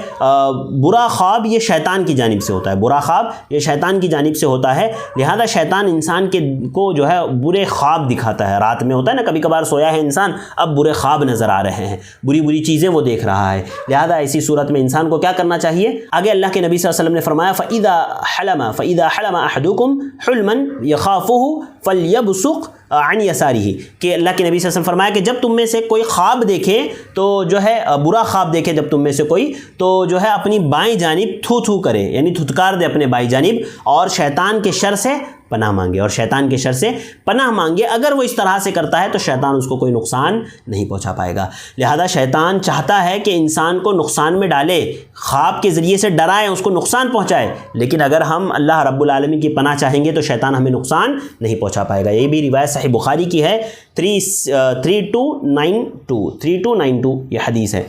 برا خواب یہ شیطان کی جانب سے ہوتا ہے، برا خواب یہ شیطان کی جانب سے ہوتا ہے۔ لہذا شیطان انسان کو جو ہے برے خواب دکھاتا ہے، رات میں ہوتا ہے نا کبھی کبھار سویا ہے انسان، اب برے خواب نظر آ رہے ہیں، بری بری چیزیں وہ دیکھ رہا ہے۔ لہذا ایسی صورت میں انسان کو کیا کرنا چاہیے؟ آگے اللہ کے نبی صلی اللہ علیہ وسلم نے فرمایا فَإِذَا حَلَمَ أَحَدُكُمْ حُلْمًا يَخَافُهُ فَلْيَبْصُقْ عن یسارہ، کہ اللہ کے نبی صلی اللہ علیہ وسلم فرمایا کہ جب تم میں سے کوئی خواب دیکھے تو جو ہے برا خواب دیکھے جب تم میں سے کوئی، تو جو ہے اپنی بائیں جانب تھو تھو کرے، یعنی تھتکار دے اپنے بائیں جانب، اور شیطان کے شر سے پناہ مانگے اور شیطان کے شر سے پناہ مانگے. اگر وہ اس طرح سے کرتا ہے تو شیطان اس کو کوئی نقصان نہیں پہنچا پائے گا. لہذا شیطان چاہتا ہے کہ انسان کو نقصان میں ڈالے, خواب کے ذریعے سے ڈرائے, اس کو نقصان پہنچائے, لیکن اگر ہم اللہ رب العالمین کی پناہ چاہیں گے تو شیطان ہمیں نقصان نہیں پہنچا پائے گا. یہ بھی روایت صحیح بخاری کی ہے, 3292 یہ حدیث ہے.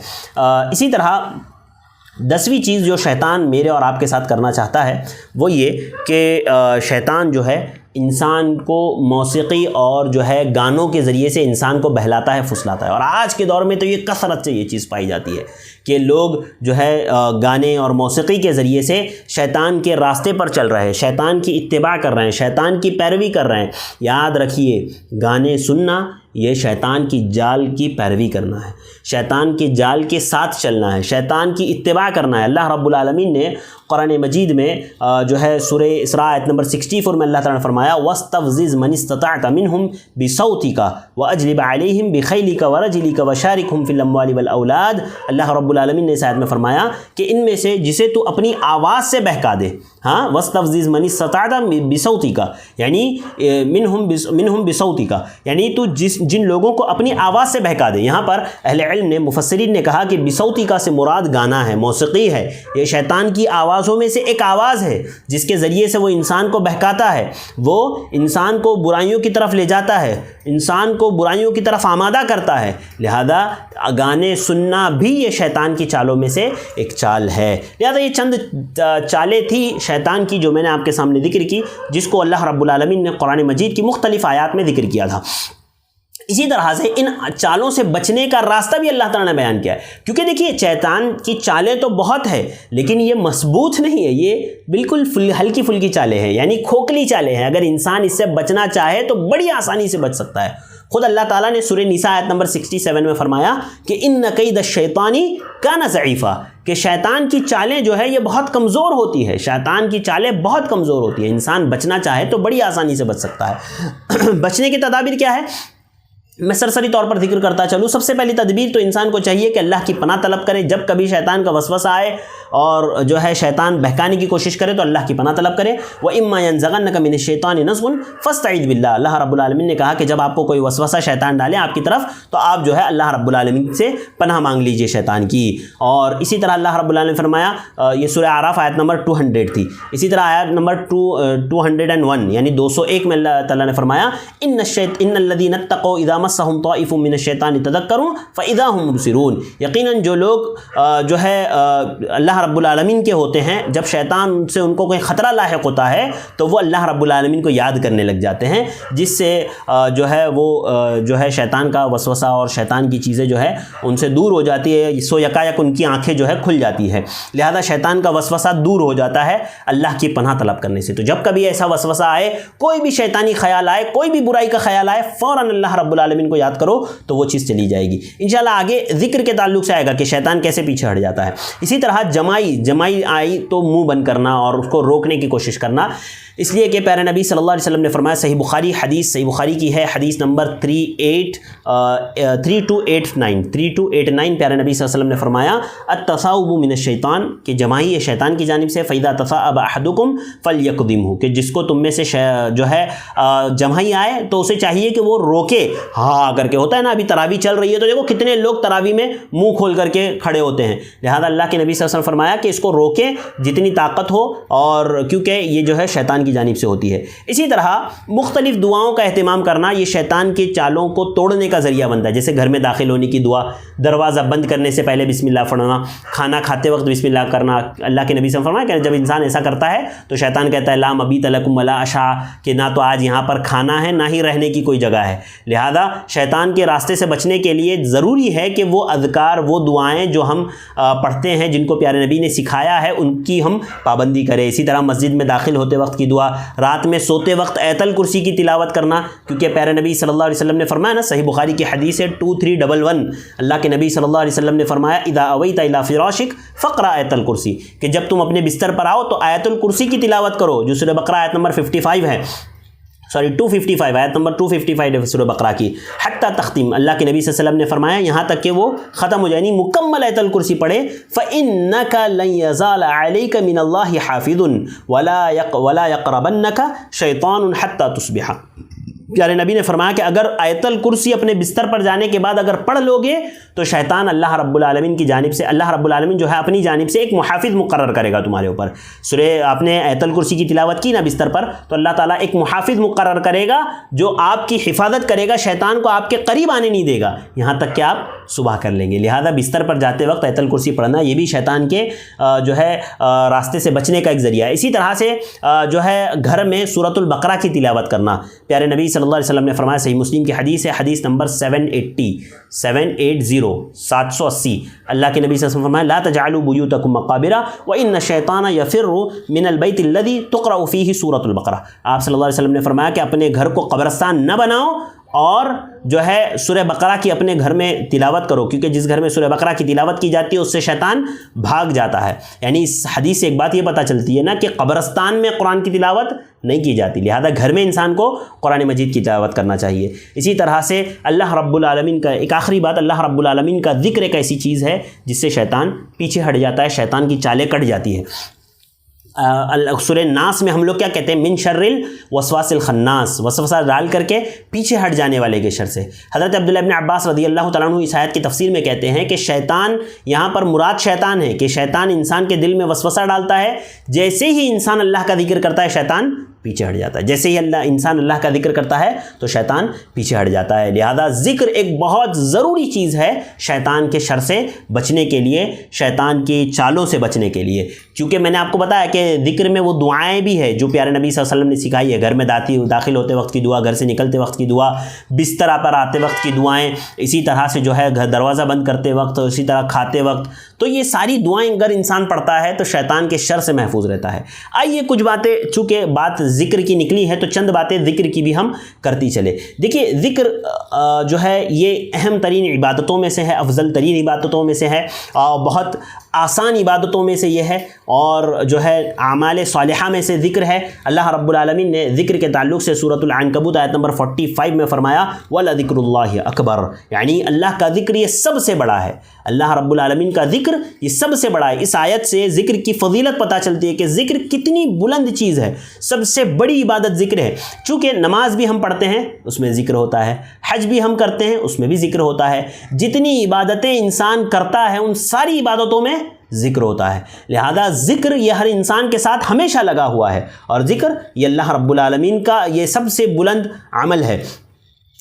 اسی طرح 10ویں چیز جو شیطان میرے اور آپ کے ساتھ کرنا چاہتا ہے وہ یہ کہ شیطان جو ہے انسان کو موسیقی اور جو ہے گانوں کے ذریعے سے انسان کو بہلاتا ہے, پھسلاتا ہے. اور آج کے دور میں تو یہ کثرت سے یہ چیز پائی جاتی ہے کہ لوگ جو ہے گانے اور موسیقی کے ذریعے سے شیطان کے راستے پر چل رہے ہیں, شیطان کی اتباع کر رہے ہیں, شیطان کی پیروی کر رہے ہیں. یاد رکھیے, گانے سننا یہ شیطان کی جال کی پیروی کرنا ہے, شیطان کی جال کے ساتھ چلنا ہے, شیطان کی اتباع کرنا ہے. اللہ رب العالمین نے قرآن مجید میں جو ہے سورہ اسراء آیت نمبر 64 میں اللہ تعالیٰ نے فرمایا وَاسْتَفْزِزْ مَنِ اسْتَطَعْتَ مِنْهُمْ بِصَوْتِكَ وَأَجْلِبْ عَلَيْهِمْ بِخَيْلِكَ وَرَجِلِكَ وَشَارِكْهُمْ فِي الْأَمْوَالِ وَالْأَوْلَادِ. اللہ رب العالمین نے اس آیت میں فرمایا کہ ان میں سے جسے تو اپنی آواز سے بہکا دے, ہاں, وَاسْتَفْزِزْ مَنِ اسْتَطَعْتَ بِصَوْتِكَ یعنی منہم بصوتِكَ یعنی تو جن لوگوں کو اپنی آواز سے بہکا دے. یہاں پر اہل علم نے, مفسرین نے کہا کہ بصوتِكَ سے مراد گانا ہے, موسیقی ہے. یہ شیطان کی آوازوں میں سے ایک آواز ہے جس کے ذریعے سے وہ انسان کو بہکاتا ہے, وہ انسان کو برائیوں کی طرف لے جاتا ہے, انسان کو برائیوں کی طرف آمادہ کرتا ہے. لہذا گانے سننا بھی یہ شیطان کی چالوں میں سے ایک چال ہے. لہذا یہ چند چالیں تھی شیطان کی جو میں نے آپ کے سامنے ذکر کی, جس کو اللہ رب العالمین نے قرآن مجید کی مختلف آیات میں ذکر کیا تھا. اسی طرح سے ان چالوں سے بچنے کا راستہ بھی اللہ تعالیٰ نے بیان کیا ہے, کیونکہ دیکھیے شیطان کی چالیں تو بہت ہے لیکن یہ مضبوط نہیں ہے, یہ بالکل ہلکی پھلکی چالیں ہیں, یعنی کھوکھلی چالیں ہیں. اگر انسان اس سے بچنا چاہے تو بڑی آسانی سے بچ سکتا ہے. خود اللہ تعالیٰ نے سورہ نساء آیت نمبر 67 میں فرمایا کہ ان کید الشیطان کان ضعیفا, کہ شیطان کی چالیں جو ہے یہ بہت کمزور ہوتی ہے, شیطان کی چالیں بہت کمزور ہوتی ہیں. انسان بچنا چاہے تو بڑی آسانی سے بچ سکتا ہے. بچنے کی تدابیر کیا ہے, میں سرسری طور پر ذکر کرتا چلوں. سب سے پہلی تدبیر تو انسان کو چاہیے کہ اللہ کی پناہ طلب کرے. جب کبھی شیطان کا وسوسہ آئے اور جو ہے شیطان بہکانے کی کوشش کرے تو اللہ کی پناہ طلب کرے. وَإِمَّا يَنزَغَنَّكَ مِنَ الشَّيْطَانِ نَزْغٌ فَاسْتَعِذْ بِاللَّهِ. اللہ رب العالمین نے کہا کہ جب آپ کو کوئی وسوسہ شیطان ڈالے آپ کی طرف تو آپ جو ہے اللہ رب العالمین سے پناہ مانگ لیجئے شیطان کی. اور اسی طرح اللہ رب العالمین نے فرمایا, یہ سورہ اعراف آیت نمبر 200 تھی. اسی طرح آیت نمبر 201 یعنی 201 میں اللہ تعالیٰ نے فرمایا ان الذین اتقوا اذا مسهم طائف من الشیطان تذکروا فاذا هم مبصرون. یقیناً جو لوگ جو ہے اللہ رب العالمین کے ہوتے ہیں, جب شیطان سے ان کو کوئی خطرہ لاحق ہوتا ہے تو وہ اللہ رب العالمین کو یاد کرنے لگ جاتے ہیں, جس سے جو ہے وہ جو ہے شیطان کا وسوسہ اور شیطان کی چیزیں جو ہے ان سے دور ہو جاتی ہے. سو یکایک ان کی آنکھیں جو ہے کھل جاتی ہے. لہذا شیطان کا وسوسہ دور ہو جاتا ہے اللہ کی پناہ طلب کرنے سے. تو جب کبھی ایسا وسوسہ آئے, کوئی بھی شیطانی خیال آئے, کوئی بھی برائی کا خیال آئے, فوراً اللہ رب العالمین کو یاد کرو تو وہ چیز چلی جائے گی. انشاءاللہ آگے ذکر کے تعلق سے آئے گا کہ شیطان کیسے پیچھے ہٹ جاتا ہے. اسی طرح جمائی آئی تو منہ بند کرنا اور اس کو روکنے کی کوشش کرنا, اس لیے کہ پیارے نبی صلی اللہ علیہ وسلم نے فرمایا, صحیح بخاری حدیث, صحیح بخاری کی ہے, حدیث نمبر 3289 پیارے نبی صلی اللہ علیہ وسلم نے فرمایا التصاؤب من الشیطان, کہ جمائی ہے شیطان کی جانب سے. فَإِذَا تَصَاءَبَ أَحَدُكُمْ فَلْيَقْدِمْهُ, کہ جس کو تم میں سے جو ہے جمائی آئے تو اسے چاہیے کہ وہ روکے ہاں کر کے. ہوتا ہے نا, ابھی تراویح چل رہی ہے تو دیکھو کتنے لوگ تراویح میں منہ کھول کر کے کھڑے ہوتے ہیں. لہذا اللہ کے نبی صلی اللہ علیہ وسلم نے فرمایا کہ اس کو روکے جتنی طاقت ہو, اور کیونکہ یہ جو ہے شیطان کی جانب سے ہوتی ہے. اسی طرح مختلف دعاؤں کا اہتمام کرنا یہ شیطان کے چالوں کو توڑنے کا ذریعہ بنتا ہے. جیسے گھر میں داخل ہونے کی دعا, دروازہ بند کرنے سے پہلے بسم اللہ پڑھنا, کھانا کھاتے وقت بسم اللہ کرنا. اللہ کے نبی صلی اللہ علیہ وسلم نے فرمایا کہ جب انسان ایسا کرتا ہے تو شیطان کہتا ہے لا مبیت لکم ولا عشاء, کہ نہ تو آج یہاں پر کھانا ہے نہ ہی رہنے کی کوئی جگہ ہے. لہذا شیطان کے راستے سے بچنے کے لیے ضروری ہے کہ وہ اذکار, وہ دعائیں جو ہم پڑھتے ہیں جن کو پیارے نبی نے سکھایا ہے ان کی ہم پابندی کریں. اسی طرح مسجد میں داخل ہوتے وقت کی دعا, رات میں سوتے وقت آیت الکرسی کی تلاوت کرنا, کیونکہ پیارے نبی صلی اللہ علیہ وسلم نے فرمایا نا, صحیح بخاری کی حدیث ہے 2311, اللہ کے نبی صلی اللہ علیہ وسلم نے فرمایا اذا اویت الی فراشک فقرأ آیت الکرسی, کہ جب تم اپنے بستر پر آؤ تو آیت الکرسی کی تلاوت کرو, جو سورہ بقرہ آیت نمبر 55 ہے. 255 آیت نمبر 255 سورہ بقرہ کی، حتی تختیم، اللہ کے نبی صلی اللہ علیہ وسلم نے فرمایا یہاں تک کہ وہ ختم ہو جائے، یعنی مکمل آیت الکرسی پڑھے، فَإِنَّكَ لَن يَزَالَ عَلَيْكَ مِنَ اللَّهِ حَافِظٌ وَلَا يَقْرَبَنَّكَ شَيْطَانٌ حَتَّى تُصْبِحَ۔ پیارے نبی نے فرمایا کہ اگر آیت الکرسی اپنے بستر پر جانے کے بعد اگر پڑھ لو گے تو شیطان اللہ رب العالمین کی جانب سے، اللہ رب العالمین جو ہے اپنی جانب سے ایک محافظ مقرر کرے گا تمہارے اوپر۔ سورہ آپ نے آیت الکرسی کی تلاوت کی نا بستر پر، تو اللہ تعالیٰ ایک محافظ مقرر کرے گا جو آپ کی حفاظت کرے گا، شیطان کو آپ کے قریب آنے نہیں دے گا یہاں تک کہ آپ صبح کر لیں گے۔ لہذا بستر پر جاتے وقت آیت الکرسی پڑھنا یہ بھی شیطان کے جو ہے راستے سے بچنے کا ایک ذریعہ ہے۔ اسی طرح سے جو ہے گھر میں سورۃ البقرہ کی تلاوت کرنا، پیارے نبی صلی اللہ علیہ وسلم نے فرمایا، صحیح مسلم کی حدیث ہے، حدیث نمبر 780 اللہ کے نبی صلی اللہ علیہ وسلم نے فرمایا لا تجعلوا بیوتکم مقابر وان الشیطان یفر من البیت الذی تقرأ فیہ سورۃ البقرہ۔ آپ صلی اللہ علیہ وسلم نے فرمایا کہ اپنے گھر کو قبرستان نہ بناؤ اور جو ہے سورہ بقرہ کی اپنے گھر میں تلاوت کرو، کیونکہ جس گھر میں سورہ بقرہ کی تلاوت کی جاتی ہے اس سے شیطان بھاگ جاتا ہے۔ یعنی اس حدیث سے ایک بات یہ پتہ چلتی ہے نا کہ قبرستان میں قرآن کی تلاوت نہیں کی جاتی، لہذا گھر میں انسان کو قرآن مجید کی تلاوت کرنا چاہیے۔ اسی طرح سے اللہ رب العالمین کا ایک آخری بات، اللہ رب العالمین کا ذکر ایک ایسی چیز ہے جس سے شیطان پیچھے ہٹ جاتا ہے، شیطان کی چالیں کٹ جاتی ہے۔ سورہ ناس میں ہم لوگ کیا کہتے ہیں، من شر الوسواس الخناس، وسوسہ ڈال کر کے پیچھے ہٹ جانے والے کے شر سے۔ حضرت عبداللہ ابن عباس رضی اللہ تعالیٰ عنہ اس آیت کی تفسیر میں کہتے ہیں کہ شیطان، یہاں پر مراد شیطان ہے کہ شیطان انسان کے دل میں وسوسہ ڈالتا ہے، جیسے ہی انسان اللہ کا ذکر کرتا ہے شیطان پیچھے ہٹ جاتا ہے، جیسے ہی انسان اللہ کا ذکر کرتا ہے تو شیطان پیچھے ہٹ جاتا ہے۔ لہذا ذکر ایک بہت ضروری چیز ہے شیطان کے شر سے بچنے کے لیے، شیطان کی چالوں سے بچنے کے لیے، کیونکہ میں نے آپ کو بتایا کہ ذکر میں وہ دعائیں بھی ہے جو پیارے نبی صلی اللہ علیہ وسلم نے سکھائی ہے۔ گھر میں داخل ہوتے وقت کی دعا، گھر سے نکلتے وقت کی دعا، بستر پر آتے وقت کی دعائیں، اسی طرح سے جو ہے گھر دروازہ بند کرتے وقت، اسی طرح کھاتے وقت، تو یہ ساری دعائیں اگر انسان پڑھتا ہے تو شیطان کے شر سے محفوظ رہتا ہے۔ آئیے کچھ باتیں، چونکہ بات ذکر کی نکلی ہے تو چند باتیں ذکر کی بھی ہم کرتی چلے۔ دیکھیے ذکر جو ہے یہ اہم ترین عبادتوں میں سے ہے، افضل ترین عبادتوں میں سے ہے، بہت آسان عبادتوں میں سے یہ ہے، اور جو ہے اعمال صالحہ میں سے ذکر ہے۔ اللہ رب العالمین نے ذکر کے تعلق سے سورۃ العنکبوت آیت نمبر 45 میں فرمایا وَلَذِكْرُ اللَّهِ أَكْبَرُ، یعنی اللہ کا ذکر یہ سب سے بڑا ہے، اللہ رب العالمین کا ذکر یہ سب سے بڑا ہے۔ اس آیت سے ذکر کی فضیلت پتہ چلتی ہے کہ ذکر کتنی بلند چیز ہے، سب سے بڑی عبادت ذکر ہے۔ چونکہ نماز بھی ہم پڑھتے ہیں اس میں ذکر ہوتا ہے، حج بھی ہم کرتے ہیں اس میں بھی ذکر ہوتا ہے، جتنی عبادتیں انسان کرتا ہے ان ساری عبادتوں میں ذکر ہوتا ہے۔ لہذا ذکر یہ ہر انسان کے ساتھ ہمیشہ لگا ہوا ہے، اور ذکر یہ اللہ رب العالمین کا یہ سب سے بلند عمل ہے۔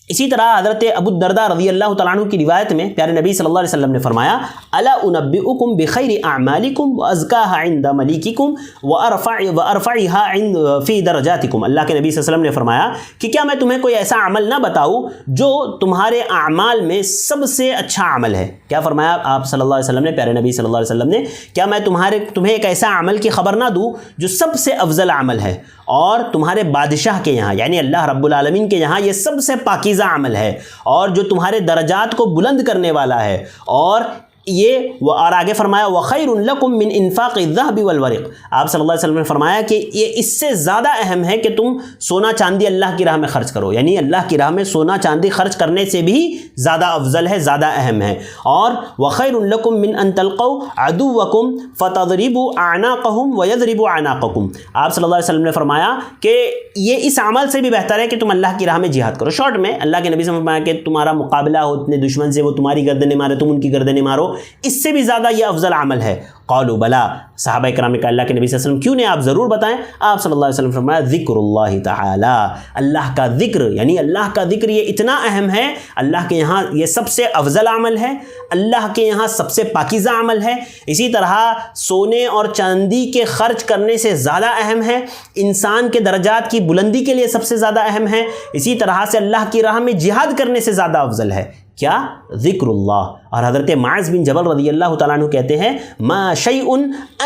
اسی طرح حضرت ابو الدرداء رضی اللہ تعالیٰ عنہ کی روایت میں پیارے نبی صلی اللہ علیہ وسلم نے فرمایا الا انبئکم بخیر اعمالکم وازکاها عند ملیککم وارفعها عند فی درجاتکم، اللہ کے نبی صلی اللہ علیہ وسلم نے فرمایا کہ کیا میں تمہیں کوئی ایسا عمل نہ بتاؤں جو تمہارے اعمال میں سب سے اچھا عمل ہے؟ کیا فرمایا آپ صلی اللہ علیہ وسلم نے، پیارے نبی صلی اللہ علیہ وسلم نے، کیا میں تمہیں ایک ایسا عمل کی خبر نہ دوں جو سب سے افضل عمل ہے، اور تمہارے بادشاہ کے یہاں یعنی اللہ رب العالمین کے یہاں یہ سب سے پاکیزہ عمل ہے، اور جو تمہارے درجات کو بلند کرنے والا ہے، اور آگے فرمایا وَخَيْرٌ لَكُم مِّنْ إِنفَاقِ الذَّهَبِ وَالْوَرِقِ، آپ صلی اللہ علیہ وسلم نے فرمایا کہ یہ اس سے زیادہ اہم ہے کہ تم سونا چاندی اللہ کی راہ میں خرچ کرو، یعنی اللہ کی راہ میں سونا چاندی خرچ کرنے سے بھی زیادہ افضل ہے، زیادہ اہم ہے۔ اور وَخَيْرٌ لَكُم مِّنْ أَن تَلْقَوْا عَدُوَّكُمْ فَتَضْرِبُوا أَعْنَاقَهُمْ وَيَضْرِبُوا أَعْنَاقَكُمْ، آپ صلی اللہ علیہ وسلم نے فرمایا کہ یہ اس عمل سے بھی بہتر ہے کہ تم اللہ کی راہ میں جہاد کرو۔ شارٹ میں اللہ کے نبی سے فرمایا کہ تمہارا مقابلہ ہو اتنے دشمن سے، وہ تمہاری گردنیں مارے تم ان کی گردنیں مارو، اس سے بھی زیادہ یہ افضل عمل ہے۔ قالوا بلا، صحابہ کرام نے کہا اللہ کے نبی صلی اللہ علیہ وسلم کیوں نہیں، آپ ضرور بتائیں۔ آپ صلی اللہ علیہ وسلم فرمایا ذکر اللہ تعالی، اللہ کا ذکر، یعنی اللہ کا ذکر یہ اتنا اہم ہے، اللہ کے یہاں یہ سب سے افضل عمل ہے، اللہ کے یہاں سب سے پاکیزہ عمل ہے، اسی طرح سونے اور چاندی کے خرچ کرنے سے زیادہ اہم ہے، انسان کے درجات کی بلندی کے لیے سب سے زیادہ اہم ہے، اسی طرح سے اللہ کی راہ میں جہاد کرنے سے زیادہ افضل ہے۔ کیا؟ ذکر اللہ۔ اور حضرت معاذ بن جبل رضی اللہ تعالیٰ عنہ کہتے ہیں ما شیء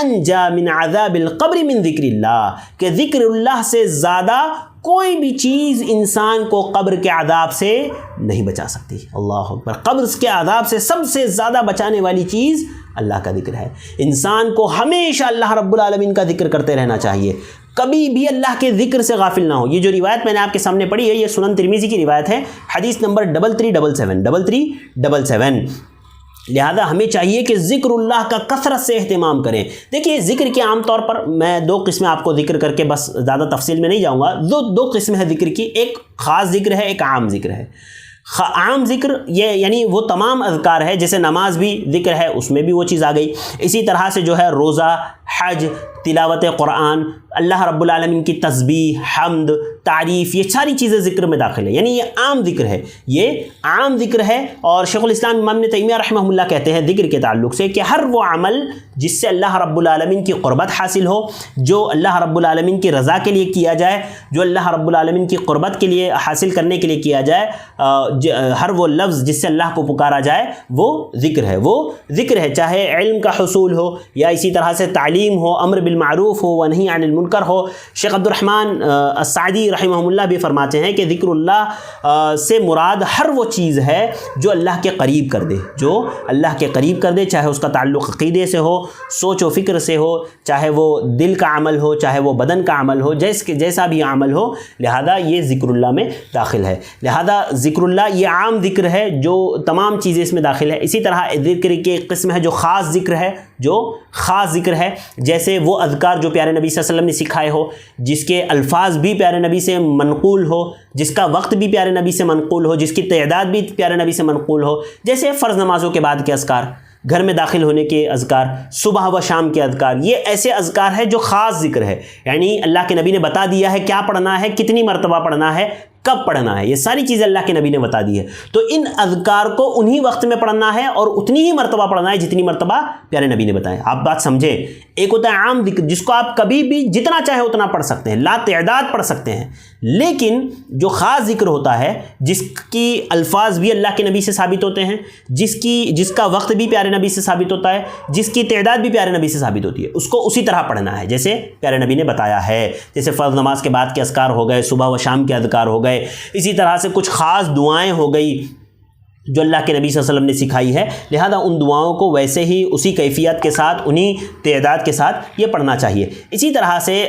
انجا من عذاب القبر من ذکر اللہ، کہ ذکر اللہ سے زیادہ کوئی بھی چیز انسان کو قبر کے عذاب سے نہیں بچا سکتی۔ اللہ اکبر، قبر کے عذاب سے سب سے زیادہ بچانے والی چیز اللہ کا ذکر ہے۔ انسان کو ہمیشہ اللہ رب العالمین کا ذکر کرتے رہنا چاہیے، کبھی بھی اللہ کے ذکر سے غافل نہ ہو. یہ جو روایت میں نے آپ کے سامنے پڑھی ہے یہ سنن ترمذی کی روایت ہے، حدیث نمبر 3377. لہذا ہمیں چاہیے کہ ذکر اللہ کا کثرت سے اہتمام کریں. دیکھیے ذکر کے عام طور پر میں دو قسمیں آپ کو ذکر کر کے بس زیادہ تفصیل میں نہیں جاؤں گا. دو قسم ہے ذکر کی، ایک خاص ذکر ہے، ایک عام ذکر ہے. عام ذکر یہ یعنی وہ تمام اذکار ہے، جیسے نماز بھی ذکر ہے، اس میں بھی وہ چیز آ گئی. اسی طرح سے جو ہے روزہ، حج، تلاوت قرآن، اللہ رب العالمین کی تسبیح، حمد، تعریف، یہ ساری چیزیں ذکر میں داخل ہیں. یعنی یہ عام ذکر ہے، یہ عام ذکر ہے. اور شیخ الاسلام امام ابن تیمیہ رحمہ اللہ کہتے ہیں ذکر کے تعلق سے کہ ہر وہ عمل جس سے اللہ رب العالمین کی قربت حاصل ہو، جو اللہ رب العالمین کی رضا کے لیے کیا جائے، جو اللہ رب العالمین کی قربت کے لیے حاصل کرنے کے لیے کیا جائے، ہر وہ لفظ جس سے اللہ کو پکارا جائے وہ ذکر ہے. وہ ذکر ہے، چاہے علم کا حصول ہو یا اسی طرح سے تعلیم ہو، امر بالمعروف ہو ونہی عن المنکر ہو. شیخ عبد الرحمن السعدی رحمہ اللہ بھی فرماتے ہیں کہ ذکر اللہ سے مراد ہر وہ چیز ہے جو اللہ کے قریب کر دے، جو اللہ کے قریب کر دے، چاہے اس کا تعلق عقیدے سے ہو، سوچ و فکر سے ہو، چاہے وہ دل کا عمل ہو، چاہے وہ بدن کا عمل ہو، جیسا بھی عمل ہو. لہذا یہ ذکر اللہ میں داخل ہے. لہذا ذکر اللہ یہ عام ذکر ہے جو تمام چیزیں اس میں داخل ہے. اسی طرح ذکر کی ایک قسم ہے جو خاص ذکر ہے، جو خاص ذکر ہے، جیسے وہ اذکار جو پیارے نبی صلی اللہ علیہ وسلم نے سکھائے ہو، جس کے الفاظ بھی پیارے نبی سے منقول ہو، جس کا وقت بھی پیارے نبی سے منقول ہو، جس کی تعداد بھی پیارے نبی سے منقول ہو. جیسے فرض نمازوں کے بعد کے اذکار، گھر میں داخل ہونے کے اذکار، صبح و شام کے اذکار، یہ ایسے اذکار ہے جو خاص ذکر ہے. یعنی اللہ کے نبی نے بتا دیا ہے کیا پڑھنا ہے، کتنی مرتبہ پڑھنا ہے، کب پڑھنا ہے، یہ ساری چیزیں اللہ کے نبی نے بتا دی ہے. تو ان اذکار کو انہی وقت میں پڑھنا ہے اور اتنی ہی مرتبہ پڑھنا ہے جتنی مرتبہ پیارے نبی نے بتایا. آپ بات سمجھیں، ایک ہوتا ہے عام ذکر جس کو آپ کبھی بھی جتنا چاہے اتنا پڑھ سکتے ہیں، لا تعداد پڑھ سکتے ہیں. لیکن جو خاص ذکر ہوتا ہے، جس کی الفاظ بھی اللہ کے نبی سے ثابت ہوتے ہیں، جس کا وقت بھی پیارے نبی سے ثابت ہوتا ہے، جس کی تعداد بھی پیارے نبی سے ثابت ہوتی ہے، اس کو اسی طرح پڑھنا ہے جیسے پیارے نبی نے بتایا ہے. جیسے فرض نماز کے بعد کے اذکار ہو گئے، صبح و شام کے اذکار ہو گئے، اسی طرح سے کچھ خاص دعائیں ہو گئی جو اللہ کے نبی صلی اللہ علیہ وسلم نے سکھائی ہے. لہذا ان دعاؤں کو ویسے ہی اسی کیفیت کے ساتھ، انہی تعداد کے ساتھ یہ پڑھنا چاہیے. اسی طرح سے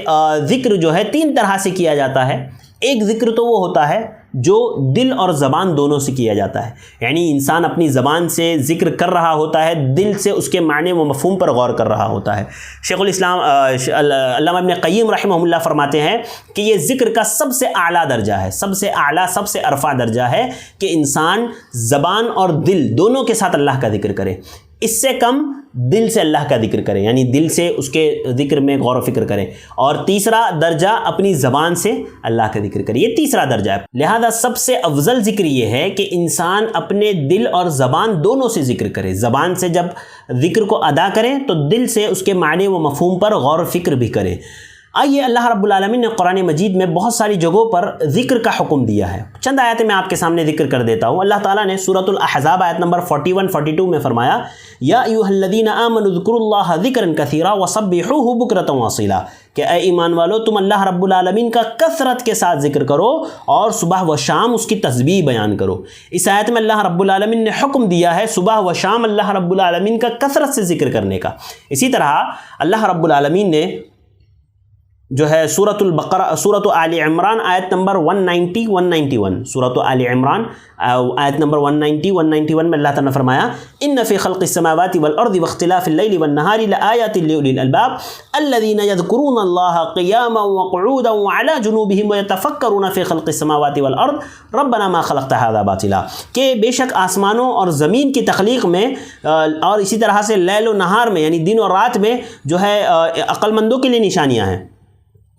ذکر جو ہے 3 طرح سے کیا جاتا ہے. ایک ذکر تو وہ ہوتا ہے جو دل اور زبان دونوں سے کیا جاتا ہے. یعنی انسان اپنی زبان سے ذکر کر رہا ہوتا ہے، دل سے اس کے معنی و مفہوم پر غور کر رہا ہوتا ہے. شیخ الاسلام علامہ ابن قیم رحمہ اللہ فرماتے ہیں کہ یہ ذکر کا سب سے اعلیٰ درجہ ہے، سب سے اعلیٰ، سب سے ارفع درجہ ہے کہ انسان زبان اور دل دونوں کے ساتھ اللہ کا ذکر کرے. اس سے کم دل سے اللہ کا ذکر کریں، یعنی دل سے اس کے ذکر میں غور و فکر کریں. اور تیسرا درجہ اپنی زبان سے اللہ کا ذکر کریں، یہ تیسرا درجہ ہے. لہذا سب سے افضل ذکر یہ ہے کہ انسان اپنے دل اور زبان دونوں سے ذکر کرے. زبان سے جب ذکر کو ادا کریں تو دل سے اس کے معنی و مفہوم پر غور و فکر بھی کریں. آئیے اللہ رب العالمین نے قرآن مجید میں بہت ساری جگہوں پر ذکر کا حکم دیا ہے. چند آیتیں میں آپ کے سامنے ذکر کر دیتا ہوں. اللہ تعالیٰ نے سورۃ الاحزاب آیت نمبر 41-42 میں فرمایا یا ایھا الذین آمنوا اذکروا اللہ ذکرا کثیرا وسبحوہ بکرۃ واصیلا، کہ اے ایمان والو تم اللہ رب العالمین کا کثرت کے ساتھ ذکر کرو اور صبح و شام اس کی تسبیح بیان کرو. اس آیت میں اللہ رب العالمین نے حکم دیا ہے صبح و شام اللہ رب العالمین کا کثرت سے ذکر کرنے کا. اسی طرح اللہ رب العالمین نے جو ہے سورۃ آل عمران آیت نمبر 190-191، سورۃ آل عمران آیت نمبر 190-191 میں اللہ تعالیٰ نے فرمایا ان فی خلق السماوات والارض واختلاف اللیل والنہار لآیات لأولی الالباب الذین یذکرون اللہ قیاما وقعودا وعلی جنوبہم ویتفکرون فی خلق السماوات والارض ربنا ما خلقت ھذا باطلا، کہ بے شک آسمانوں اور زمین کی تخلیق میں اور اسی طرح سے لیل و نہار میں یعنی دن اور رات میں جو ہے عقل مندوں کے لیے نشانیاں ہیں.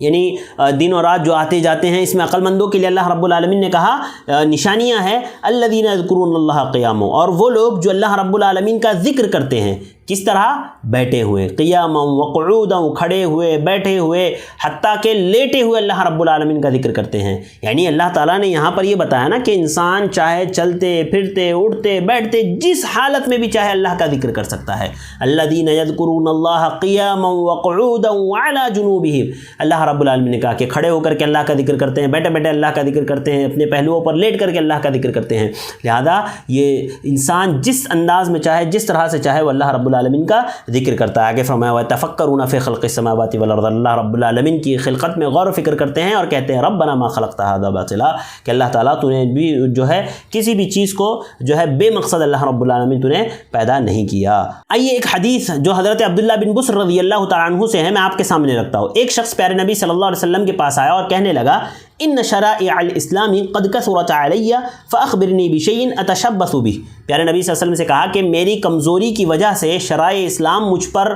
یعنی دن اور رات جو آتے جاتے ہیں اس میں عقل مندوں کے لیے اللہ رب العالمین نے کہا نشانیاں ہیں. الذین یذکرون اللہ قیاما، اور وہ لوگ جو اللہ رب العالمین کا ذکر کرتے ہیں کس طرح؟ بیٹھے ہوئے، قیاما وقعودا، کھڑے ہوئے، بیٹھے ہوئے، حتیٰ کہ لیٹے ہوئے اللہ رب العالمین کا ذکر کرتے ہیں. یعنی اللہ تعالیٰ نے یہاں پر یہ بتایا نا کہ انسان چاہے چلتے پھرتے اٹھتے بیٹھتے جس حالت میں بھی چاہے اللہ کا ذکر کر سکتا ہے. الذین یذکرون اللہ قیاما وقعودا وعلی جنوبہم، اللہ رب العالمین نے کہا کہ کھڑے ہو کر کے اللہ کا ذکر کرتے ہیں، بیٹھے بیٹھے اللہ کا ذکر کرتے ہیں، اپنے پہلوؤں پر لیٹ کر کے اللہ کا ذکر کرتے ہیں. لہذا یہ انسان جس انداز میں چاہے، جس طرح سے چاہے وہ اللہ رب العالمین کا ذکر کرتا ہے۔ آگے فرمایا وَيَتَفَكَّرُونَ فِي خَلْقِ السَّمَاوَاتِ وَالْأَرْضِ، اللہ رب العالمین کی خلقت میں غور و فکر کرتے ہیں اور کہتے ہیں ربنا ما خلقت هذا باطلا، کہ اللہ تعالیٰ تو نے بھی جو ہے کسی بھی چیز کو جو ہے بے مقصد اللہ رب العالمین تو نے پیدا نہیں کیا۔ آئیے ایک حدیث جو حضرت عبداللہ بن بصر رضی اللہ تعالیٰ عنہ سے ہے میں آپ کے سامنے رکھتا ہوں۔ ایک شخص پیارے نبی صلی اللہ علیہ وسلم کے پاس آیا اور کہنے لگا ان شرائع الاسلام قد کثرت علی فاخبرنی بشیء اتشبث به، پیارے نبی صلی اللہ علیہ وسلم سے کہا کہ میری کمزوری کی وجہ سے شرائع اسلام مجھ پر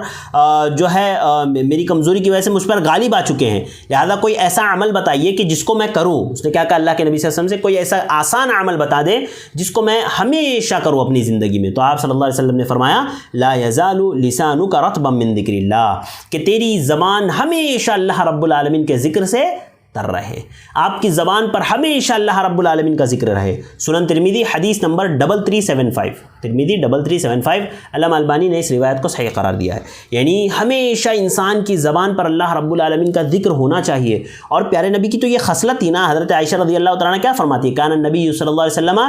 جو ہے میری کمزوری کی وجہ سے مجھ پر غالب آ چکے ہیں، لہذا کوئی ایسا عمل بتائیے کہ جس کو میں کروں۔ اس نے کیا کہا اللہ کے نبی صلی اللہ علیہ وسلم سے کوئی ایسا آسان عمل بتا دے جس کو میں ہمیشہ کروں اپنی زندگی میں۔ تو آپ صلی اللہ علیہ وسلم نے فرمایا لا یزال لسانک رطبا من ذکر اللہ، کہ تیری زبان ہمیشہ اللہ رب العالمین کے ذکر سے تر رہے، آپ کی زبان پر ہمیشہ اللہ رب العالمین کا ذکر رہے۔ سنن ترمذی حدیث نمبر 3375، ترمذی 3375، علامہ البانی نے اس روایت کو صحیح قرار دیا ہے، یعنی ہمیشہ انسان کی زبان پر اللہ رب العالمین کا ذکر ہونا چاہیے۔ اور پیارے نبی کی تو یہ خصلت تھی نا، حضرت عائشہ رضی اللہ تعالیٰ عنہ کیا فرماتی ہے کان النبی صلی اللہ علیہ وسلم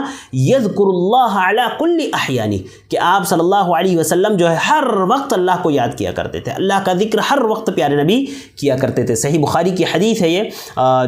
یذکر اللہ علی کل احیانہ، کہ آپ صلی اللہ علیہ وسلم جو ہے ہر وقت اللہ کو یاد کیا کرتے تھے، اللہ کا ذکر ہر وقت پیارے نبی کیا کرتے تھے۔ صحیح بخاری کی حدیث ہے یہ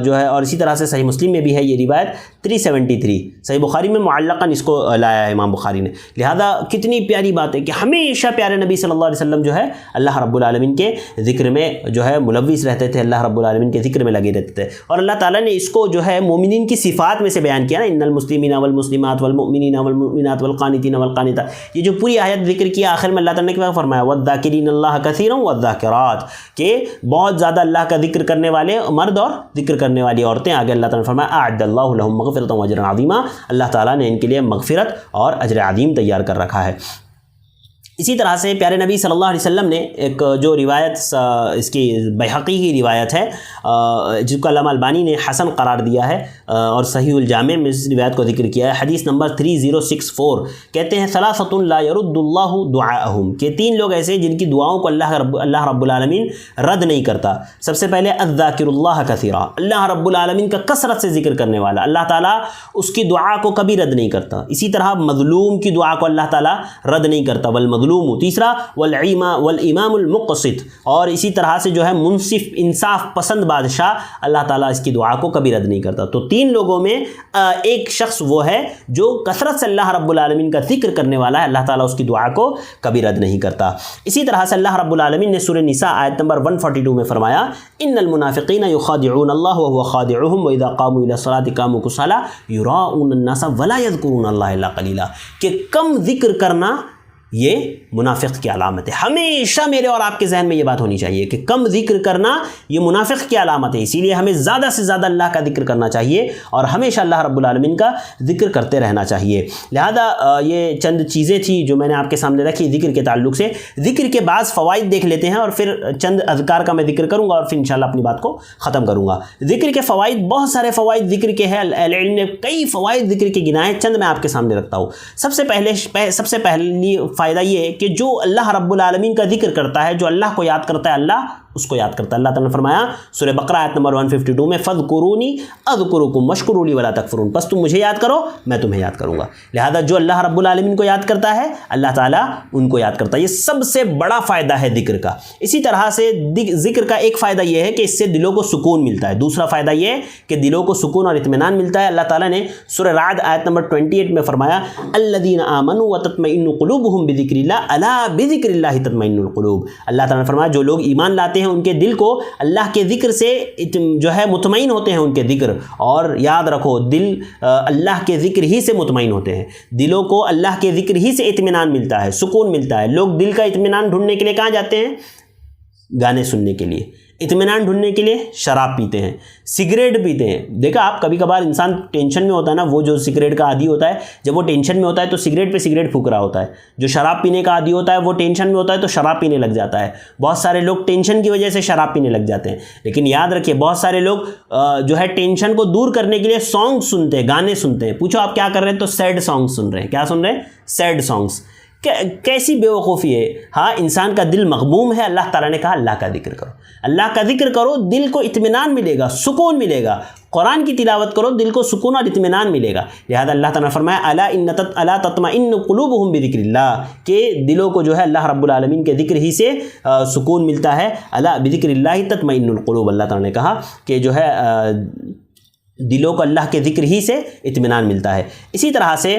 جو ہے، اور اسی طرح سے صحیح مسلم میں بھی ہے یہ روایت 373، صحیح بخاری میں معلقاً اس کو لایا ہے امام بخاری نے۔ لہذا کتنی پیاری بات ہے کہ ہمیشہ پیارے نبی صلی اللہ علیہ وسلم جو ہے اللہ رب العالمین کے ذکر میں جو ہے ملوث رہتے تھے، اللہ رب العالمین کے ذکر میں لگے رہتے تھے۔ اور اللہ تعالیٰ نے اس کو جو ہے مومنین کی صفات میں سے بیان کیا نا، ان المسلمین والمسلمات والمؤمنین والمؤمنات والقانتین والقانتات، یہ جو پوری آیت ذکر کیا آخر میں اللہ تعالیٰ نے کیا فرمایا والذاکرین اللہ کثیرا والذاکرات، کہ بہت زیادہ اللہ کا ذکر کرنے والے مرد اور ذکر کرنے والی عورتیں۔ آگے اللہ تعالیٰ نے فرمایا اعد اللہ لہم مغفرۃ و اجرا عظیما، اللہ تعالیٰ نے ان کے لیے مغفرت اور اجر عظیم تیار کر رکھا ہے۔ اسی طرح سے پیارے نبی صلی اللہ علیہ وسلم نے ایک جو روایت اس کی بیہقی کی روایت ہے جس کو علامہ البانی نے حسن قرار دیا ہے اور صحیح الجامع میں اس روایت کو ذکر کیا ہے، حدیث نمبر 3064، کہتے ہیں ثلاثۃ لا يرد اللہ دعاءہم، کہ تین لوگ ایسے جن کی دعاؤں کو اللہ رب العالمین رد نہیں کرتا۔ سب سے پہلے الذاکر اللہ کثیرا، اللہ رب العالمین کا کثرت سے ذکر کرنے والا، اللہ تعالیٰ اس کی دعا کو کبھی رد نہیں کرتا۔ اسی طرح مظلوم کی دعا کو اللہ تعالیٰ رد نہیں کرتا، والمظلوم، تیسرا والامام المقسط، اور اسی طرح سے جو ہے منصف انصاف پسند بادشاہ، اللہ تعالیٰ اس کی دعا کو کبھی رد نہیں کرتا۔ تو تین لوگوں میں ایک شخص وہ ہے جو کثرت سے اللہ رب العالمین کا ذکر کرنے والا ہے، اللہ تعالیٰ اس کی دعا کو کبھی رد نہیں کرتا۔ اسی طرح سے اللہ رب العالمین نے سورہ نساء آیت نمبر 142 میں فرمایا ان المنافقین یخادعون اللہ وهو خادعهم واذا قاموا الى الصلاة قاموا كسالى يراؤون الناس ولا يذكرون الله الا قليلا، کہ کم ذکر کرنا یہ منافق کی علامت ہے۔ ہمیشہ میرے اور آپ کے ذہن میں یہ بات ہونی چاہیے کہ کم ذکر کرنا یہ منافق کی علامت ہے، اسی لیے ہمیں زیادہ سے زیادہ اللہ کا ذکر کرنا چاہیے اور ہمیشہ اللہ رب العالمین کا ذکر کرتے رہنا چاہیے۔ لہذا یہ چند چیزیں تھیں جو میں نے آپ کے سامنے رکھی ذکر کے تعلق سے۔ ذکر کے بعض فوائد دیکھ لیتے ہیں اور پھر چند اذکار کا میں ذکر کروں گا اور پھر انشاءاللہ اپنی بات کو ختم کروں گا۔ ذکر کے فوائد، بہت سارے فوائد ذکر کے ہیں، اہل علم نے کئی فوائد ذکر کے گنائے، چند میں آپ کے سامنے رکھتا ہوں۔ سب سے پہلی فائدہ یہ ہے کہ جو اللہ رب العالمین کا ذکر کرتا ہے، جو اللہ کو یاد کرتا ہے، اللہ اس کو یاد کرتا ہے۔ اللہ تعالیٰ نے فرمایا سورہ بقرہ آیت نمبر 152 میں فَاذْكُرُونِي أَذْكُرُكُمْ وَاشْكُرُوا لِي وَلَا تَكْفُرُونَ، بس تم مجھے یاد کرو میں تمہیں یاد کروں گا۔ لہذا جو اللہ رب العالمین کو یاد کرتا ہے اللہ تعالیٰ ان کو یاد کرتا ہے، یہ سب سے بڑا فائدہ ہے ذکر کا۔ اسی طرح سے ذکر کا ایک فائدہ یہ ہے کہ اس سے دلوں کو سکون ملتا ہے۔ دوسرا فائدہ یہ ہے کہ دلوں کو سکون اور اطمینان ملتا ہے۔ اللہ تعالیٰ نے سورہ رعد آیت نمبر 28 میں فرمایا الذین آمنوا وتطمئن قلوبهم بذکر اللہ الا بذکر اللہ تطمئن القلوب، اللہ تعالیٰ نے فرمایا جو لوگ ایمان لاتے ہیں ان کے دل کو اللہ کے ذکر سے جو ہے مطمئن ہوتے ہیں، ان کے ذکر، اور یاد رکھو دل اللہ کے ذکر ہی سے مطمئن ہوتے ہیں، دلوں کو اللہ کے ذکر ہی سے اطمینان ملتا ہے، سکون ملتا ہے۔ لوگ دل کا اطمینان ڈھونڈنے کے لیے کہاں جاتے ہیں؟ گانے سننے کے لیے۔ اطمینان ڈھونڈنے کے لیے شراب پیتے ہیں، سگریٹ پیتے ہیں۔ دیکھا آپ کبھی کبھار انسان ٹینشن میں ہوتا ہے نا، وہ جو سگریٹ کا عادی ہوتا ہے جب وہ ٹینشن میں ہوتا ہے تو سگریٹ پہ سگریٹ پھونک رہا ہوتا ہے، جو شراب پینے کا عادی ہوتا ہے وہ ٹینشن میں ہوتا ہے تو شراب پینے لگ جاتا ہے۔ بہت سارے لوگ ٹینشن کی وجہ سے شراب پینے لگ جاتے ہیں، لیکن یاد رکھیے بہت سارے لوگ جو ہے ٹینشن کو دور کرنے کے لیے سانگ سنتے ہیں، گانے سنتے ہیں۔ پوچھو آپ کیا کر رہے ہیں تو سیڈ سانگ سن رہے ہیں۔ کیا سن رہے ہیں؟ Sad songs. کیسی بیوقوفی ہے. ہاں انسان کا دل مغموم ہے, اللہ تعالیٰ نے کہا اللہ کا ذکر کرو, اللہ کا ذکر کرو, دل کو اطمینان ملے گا, سکون ملے گا. قرآن کی تلاوت کرو, دل کو سکون اور اطمینان ملے گا. لہذا اللہ تعالیٰ نے فرمایا الا تطمئن قلوبہم بذکر اللہ, کہ دلوں کو جو ہے اللہ رب العالمین کے ذکر ہی سے سکون ملتا ہے. الا بذکر اللہ تطمئن القلوب, اللہ تعالیٰ نے کہا کہ جو ہے دلوں کو اللہ کے ذکر ہی سے اطمینان ملتا ہے. اسی طرح سے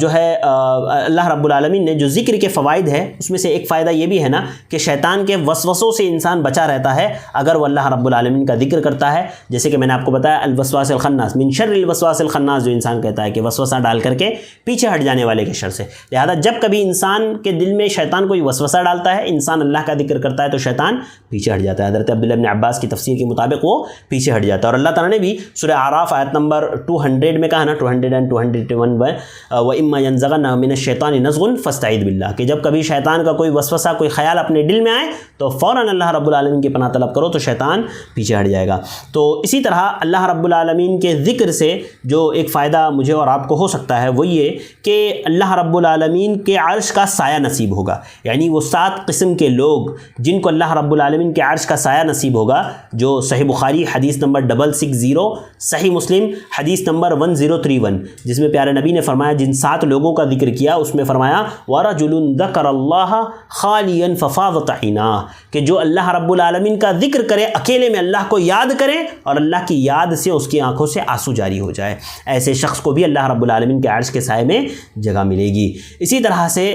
جو ہے اللہ رب العالمین نے جو ذکر کے فوائد ہے اس میں سے ایک فائدہ یہ بھی ہے نا کہ شیطان کے وسوسوں سے انسان بچا رہتا ہے اگر وہ اللہ رب العالمین کا ذکر کرتا ہے. جیسے کہ میں نے آپ کو بتایا الوسواس الخناس, من شر الوسواس الخناس, جو انسان کہتا ہے کہ وسوسہ ڈال کر کے پیچھے ہٹ جانے والے کے شر سے. لہذا جب کبھی انسان کے دل میں شیطان کوئی وسوسہ ڈالتا ہے, انسان اللہ کا ذکر کرتا ہے تو شیطان پیچھے ہٹ جاتا ہے. حضرت عبداللہ بن عباس کی تفسیر کے مطابق وہ پیچھے ہٹ جاتا ہے. اور اللہ تعالیٰ نے بھی سورہ اعراف آیت نمبر 200 میں کہا نا, 200 and 201 میں, وَإِمَّا يَنزَغَنَّ مِنَ الشَّيْطَانِ نَزْغٌ فَاسْتَعِذْ بِاللَّهِ, کہ جب کبھی شیطان کا کوئی وسوسہ, کوئی خیال اپنے دل میں آئے تو فوراً اللہ رب العالمین کی پناہ طلب کرو تو شیطان پیچھے ہٹ جائے گا. تو اسی طرح اللہ رب العالمین کے ذکر سے جو ایک فائدہ مجھے اور آپ کو ہو سکتا ہے وہ یہ کہ اللہ رب العالمین کے عرش کا سایہ نصیب ہوگا. یعنی وہ 7 قسم کے لوگ جن کو اللہ رب العالمین کے عرش کا سایہ نصیب ہوگا, جو صحیح بخاری حدیث نمبر 660, صحیح مسلم حدیث نمبر 1031, جس میں پیارے نبی نے فرمایا جن 7 لوگوں کا ذکر کیا اس میں فرمایا وَرَجُلٌ ذَكَرَ اللَّهَ خَالِيًا فَفَاضَتْ عَيْنَاهُ, کہ جو اللہ رب العالمین کا ذکر کرے, اکیلے میں اللہ کو یاد کرے اور اللہ کی یاد سے اس کی آنکھوں سے آنسو جاری ہو جائے, ایسے شخص کو بھی اللہ رب العالمین کے عرش کے سائے میں جگہ ملے گی. اسی طرح سے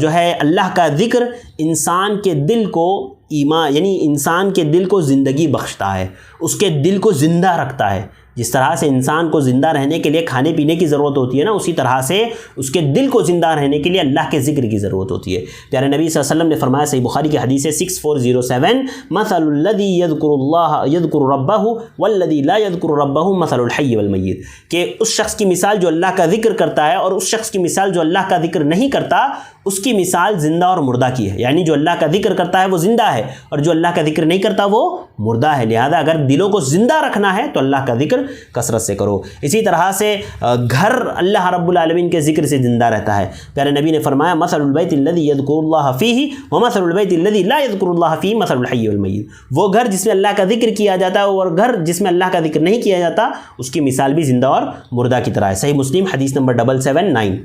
جو ہے اللہ کا ذکر انسان کے دل کو ایمان, یعنی انسان کے دل کو زندگی بخشتا ہے, اس کے دل کو زندہ رکھتا ہے. جس طرح سے انسان کو زندہ رہنے کے لیے کھانے پینے کی ضرورت ہوتی ہے نا, اسی طرح سے اس کے دل کو زندہ رہنے کے لیے اللہ کے ذکر کی ضرورت ہوتی ہے. پیارے نبی صلی اللہ علیہ وسلم نے فرمایا, صحیح بخاری کی حدیث ہے 6407, مثل الذی یذکر ربہ والذی لا یذکر ربہ مثل الحی والمیت, کہ اس شخص کی مثال جو اللہ کا ذکر کرتا ہے اور اس شخص کی مثال جو اللہ کا ذکر نہیں کرتا, اس کی مثال زندہ اور مردہ کی ہے. یعنی جو اللہ کا ذکر کرتا ہے وہ زندہ ہے اور جو اللہ کا ذکر نہیں کرتا وہ مردہ ہے. لہذا اگر دلوں کو زندہ رکھنا ہے تو اللہ کا ذکر کثرت سے کرو. اسی طرح سے گھر اللہ رب العالمین کے ذکر سے زندہ رہتا ہے. پیارے نبی نے فرمایا مثل البیت الذی یذکر اللہ فیہ ومثل البیت الذی لا یذکر اللہ فیہ مثل الحی والمیت, وہ گھر جس میں اللہ کا ذکر کیا جاتا ہے اور گھر جس میں اللہ کا ذکر نہیں کیا جاتا اس کی مثال بھی زندہ اور مردہ کی طرح ہے. صحیح مسلم حدیث نمبر 779.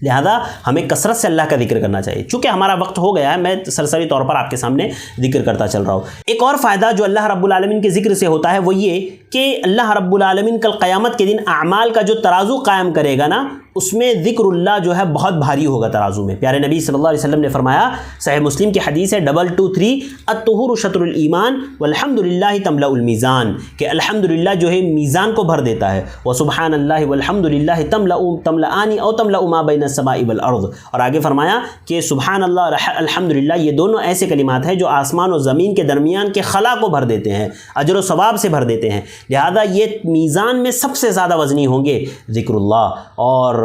لہذا ہمیں کثرت سے اللہ کا ذکر کرنا چاہیے. چونکہ ہمارا وقت ہو گیا ہے, میں سرسری طور پر آپ کے سامنے ذکر کرتا چل رہا ہوں. ایک اور فائدہ جو اللہ رب العالمین کے ذکر سے ہوتا ہے وہ یہ کہ اللہ رب العالمین کل قیامت کے دن اعمال کا جو ترازو قائم کرے گا نا, اس میں ذکر اللہ جو ہے بہت بھاری ہوگا ترازو میں. پیارے نبی صلی اللہ علیہ وسلم نے فرمایا, صحیح مسلم کی حدیث ہے 223, الطہور شطر الایمان والحمدللہ تملأ المیزان, کہ الحمدللہ جو ہے میزان کو بھر دیتا ہے. وسبحان اللہ والحمدللہ تملأان او تملأ ما بین السماء والارض, اور آگے فرمایا کہ سبحان اللہ اور الحمدللہ یہ دونوں ایسے کلمات ہیں جو آسمان و زمین کے درمیان کے خلا کو بھر دیتے ہیں, اجر و ثواب سے بھر دیتے ہیں. لہذا یہ میزان میں سب سے زیادہ وزنی ہوں گے ذکر اللہ. اور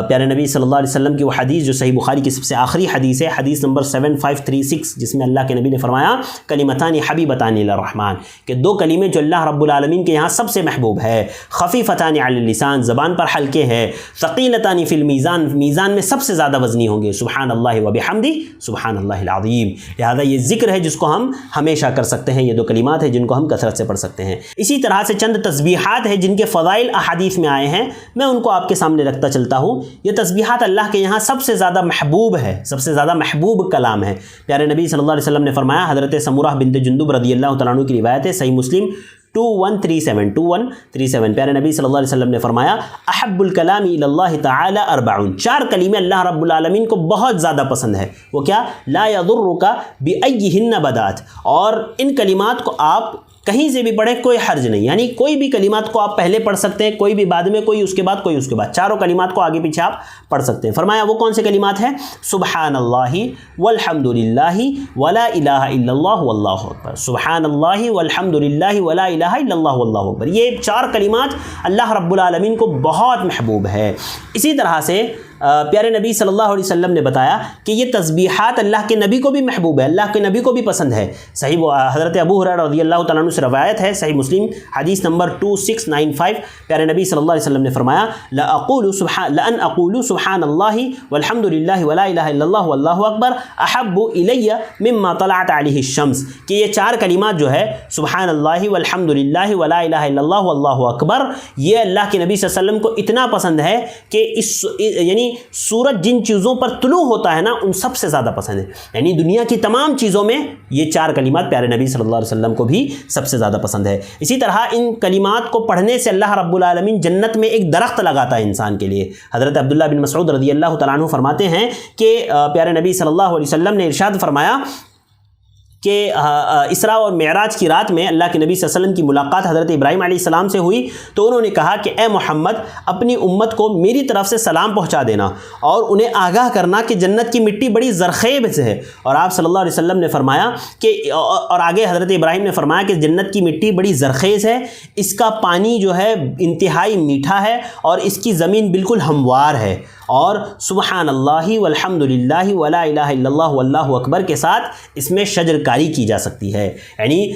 پیارے نبی صلی اللہ علیہ وسلم کی وہ حدیث جو صحیح بخاری کی سب سے آخری حدیث ہے, حدیث نمبر 7536, جس میں اللہ کے نبی نے فرمایا کلمتان حبیبتان للرحمن, کہ 2 کلمے جو اللہ رب العالمین کے یہاں سب سے محبوب ہے, خفیفتان علی اللسان, زبان پر ہلکے ہیں, ثقیلتان فی المیزان, میزان میں سب سے زیادہ وزنی ہوں گے, سبحان اللہ وبحمدہ سبحان اللہ العظیم. لہذا یہ ذکر ہے جس کو ہم ہمیشہ کر سکتے ہیں, یہ 2 کلمات ہیں جن کو ہم کثرت سے پڑھ سکتے ہیں. اسی طرح سے چند تسبیحات ہیں جن کے فضائل احادیث میں آئے ہیں, میں ان کو آپ کے سامنے رکھتا چلتا ہوں. یہ تسبیحات اللہ کے یہاں سب سے زیادہ محبوب ہے, سب سے زیادہ محبوب کلام ہے. پیارے نبی صلی اللہ علیہ وسلم نے فرمایا, حضرت سمورہ بنت جندب رضی اللہ تعالیٰ عنہ کی روایت ہے, صحیح مسلم 2137, پیارے نبی صلی اللہ علیہ وسلم نے فرمایا احب الکلام الی اللہ تعالی 4, 4 کلمے اللہ رب العالمین کو بہت زیادہ پسند ہے. وہ کیا؟ لا یضرک بأیہن بدأت, اور ان کلمات کو آپ کہیں سے بھی پڑھیں کوئی حرج نہیں, یعنی کوئی بھی کلمات کو آپ پہلے پڑھ سکتے ہیں, کوئی بھی بعد میں, کوئی اس کے بعد, کوئی اس کے بعد, 4 کلمات کو آگے پیچھے آپ پڑھ سکتے ہیں. فرمایا وہ کون سے کلمات ہیں؟ سبحان اللہ والحمدللہ ولا الہ الا اللہ واللہ اکبر, سبحان اللہ والحمدللہ ولا الہ الا اللہ واللہ اکبر. یہ 4 کلمات اللہ رب العالمین کو بہت محبوب ہے. اسی طرح سے پیارے نبی صلی اللہ علیہ وسلم نے بتایا کہ یہ تسبیحات اللہ کے نبی کو بھی محبوب ہے، اللہ کے نبی کو بھی پسند ہے۔ صحیح حضرت ابو ہریرہ رضی اللہ تعالیٰ عنہ سے روایت ہے، صحیح مسلم حدیث نمبر 2695، پیارے نبی صلی اللہ علیہ وسلم نے فرمایا لَأَنْ أَقُولُ سُبْحَانَ اللَّهِ وَالْحَمْدُ لِلَّهِ وَلَا إِلَهَ إِلَّا اللَّهُ وَاللَّهُ أَكْبَرُ أَحَبُّ إِلَيَّ مِمَّا طَلَعَتْ عَلَيْهِ الشَّمْسُ، کہ یہ چار کلمات جو ہے سبحان اللہ والحمد للہ ولا الہ الا اللہ واللہ اکبر، یہ اللہ کے نبی صلی اللہ علیہ وسلم کو اتنا پسند ہے کہ یعنی سورج جن چیزوں پر طلوع ہوتا ہے نا ان سب سے زیادہ پسند ہے، یعنی دنیا کی تمام چیزوں میں یہ چار کلمات پیارے نبی صلی اللہ علیہ وسلم کو بھی سب سے زیادہ پسند ہے۔ اسی طرح ان کلمات کو پڑھنے سے اللہ رب العالمین جنت میں ایک درخت لگاتا ہے انسان کے لیے۔ حضرت عبداللہ بن مسعود رضی اللہ تعالیٰ عنہ فرماتے ہیں کہ پیارے نبی صلی اللہ علیہ وسلم نے ارشاد فرمایا کہ اسراء اور معراج کی رات میں اللہ کے نبی صلی اللہ علیہ وسلم کی ملاقات حضرت ابراہیم علیہ السلام سے ہوئی تو انہوں نے کہا کہ اے محمد اپنی امت کو میری طرف سے سلام پہنچا دینا اور انہیں آگاہ کرنا کہ جنت کی مٹی بڑی زرخیز ہے، اور آپ صلی اللہ علیہ وسلم نے فرمایا کہ اور آگے حضرت ابراہیم نے فرمایا کہ جنت کی مٹی بڑی زرخیز ہے، اس کا پانی جو ہے انتہائی میٹھا ہے اور اس کی زمین بالکل ہموار ہے، اور سبحان اللہ والحمد للہ ولا الہ الا اللہ واللہ اکبر کے ساتھ اس میں شجر کاری کی جا سکتی ہے۔ یعنی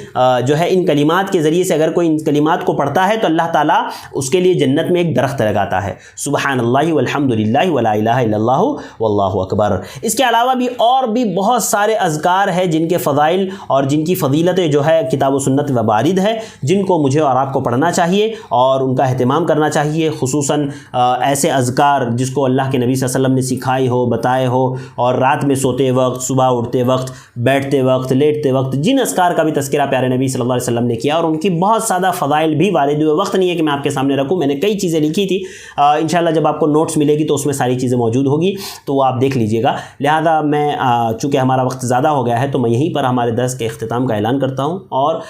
جو ہے ان کلمات کے ذریعے سے اگر کوئی ان کلمات کو پڑھتا ہے تو اللہ تعالیٰ اس کے لیے جنت میں ایک درخت لگاتا ہے، سبحان اللہ والحمد للہ ولا الہ الا اللہ واللہ اکبر۔ اس کے علاوہ بھی اور بھی بہت سارے اذکار ہیں جن کے فضائل اور جن کی فضیلتیں جو ہے کتاب و سنت و وارد ہے، جن کو مجھے اور آپ کو پڑھنا چاہیے اور ان کا اہتمام کرنا چاہیے، خصوصاً ایسے اذکار جس کو اللہ کے نبی صلی اللہ علیہ وسلم نے سکھائی ہو، بتائے ہو، اور رات میں سوتے وقت، صبح اٹھتے وقت، بیٹھتے وقت، لیٹتے وقت جن اذکار کا بھی تذکرہ پیارے نبی صلی اللہ علیہ وسلم نے کیا اور ان کی بہت زیادہ فضائل بھی وارد ہوئے۔ وقت نہیں ہے کہ میں آپ کے سامنے رکھوں، میں نے کئی چیزیں لکھی تھی، انشاءاللہ جب آپ کو نوٹس ملے گی تو اس میں ساری چیزیں موجود ہوگی تو وہ آپ دیکھ لیجئے گا۔ لہذا میں چونکہ ہمارا وقت زیادہ ہو گیا ہے تو میں یہیں پر ہمارے درس کے اختتام کا اعلان کرتا ہوں، اور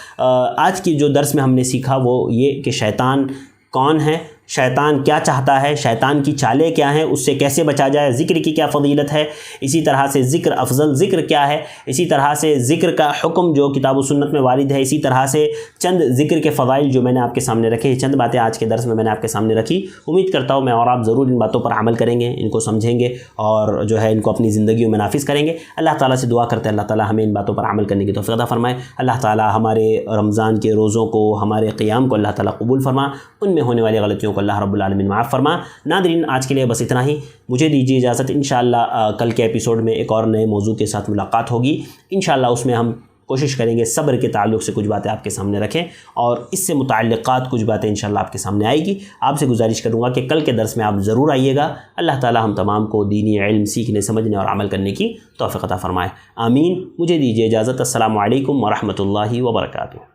آج کی جو درس میں ہم نے سیکھا وہ یہ کہ شیطان کون ہے، شیطان کیا چاہتا ہے، شیطان کی چالیں کیا ہیں، اس سے کیسے بچا جائے، ذکر کی کیا فضیلت ہے، اسی طرح سے ذکر افضل ذکر کیا ہے، اسی طرح سے ذکر کا حکم جو کتاب و سنت میں وارد ہے، اسی طرح سے چند ذکر کے فضائل جو میں نے آپ کے سامنے رکھے، چند باتیں آج کے درس میں نے آپ کے سامنے رکھی۔ امید کرتا ہوں میں اور آپ ضرور ان باتوں پر عمل کریں گے، ان کو سمجھیں گے اور جو ہے ان کو اپنی زندگیوں میں نافذ کریں گے۔ اللہ تعالیٰ سے دعا کرتے ہیں اللہ تعالیٰ ہمیں ان باتوں پر عمل کرنے کی توفیق عطا فرمائے۔ اللہ تعالیٰ ہمارے رمضان کے روزوں کو، ہمارے قیام کو اللہ تعالیٰ قبول فرما، ان میں ہونے والی غلطیوں کو اللہ رب العالمین معاف فرما۔ ناظرین آج کے لیے بس اتنا ہی، مجھے دیجیے اجازت، انشاءاللہ کل کے ایپیسوڈ میں ایک اور نئے موضوع کے ساتھ ملاقات ہوگی، انشاءاللہ اس میں ہم کوشش کریں گے صبر کے تعلق سے کچھ باتیں آپ کے سامنے رکھیں اور اس سے متعلقات کچھ باتیں انشاءاللہ آپ کے سامنے آئے گی۔ آپ سے گزارش کروں گا کہ کل کے درس میں آپ ضرور آئیے گا۔ اللہ تعالیٰ ہم تمام کو دینی علم سیکھنے، سمجھنے اور عمل کرنے کی توفیق عطا فرمائے، آمین۔ مجھے دیجیے اجازت، السلام علیکم ورحمۃ اللہ وبرکاتہ۔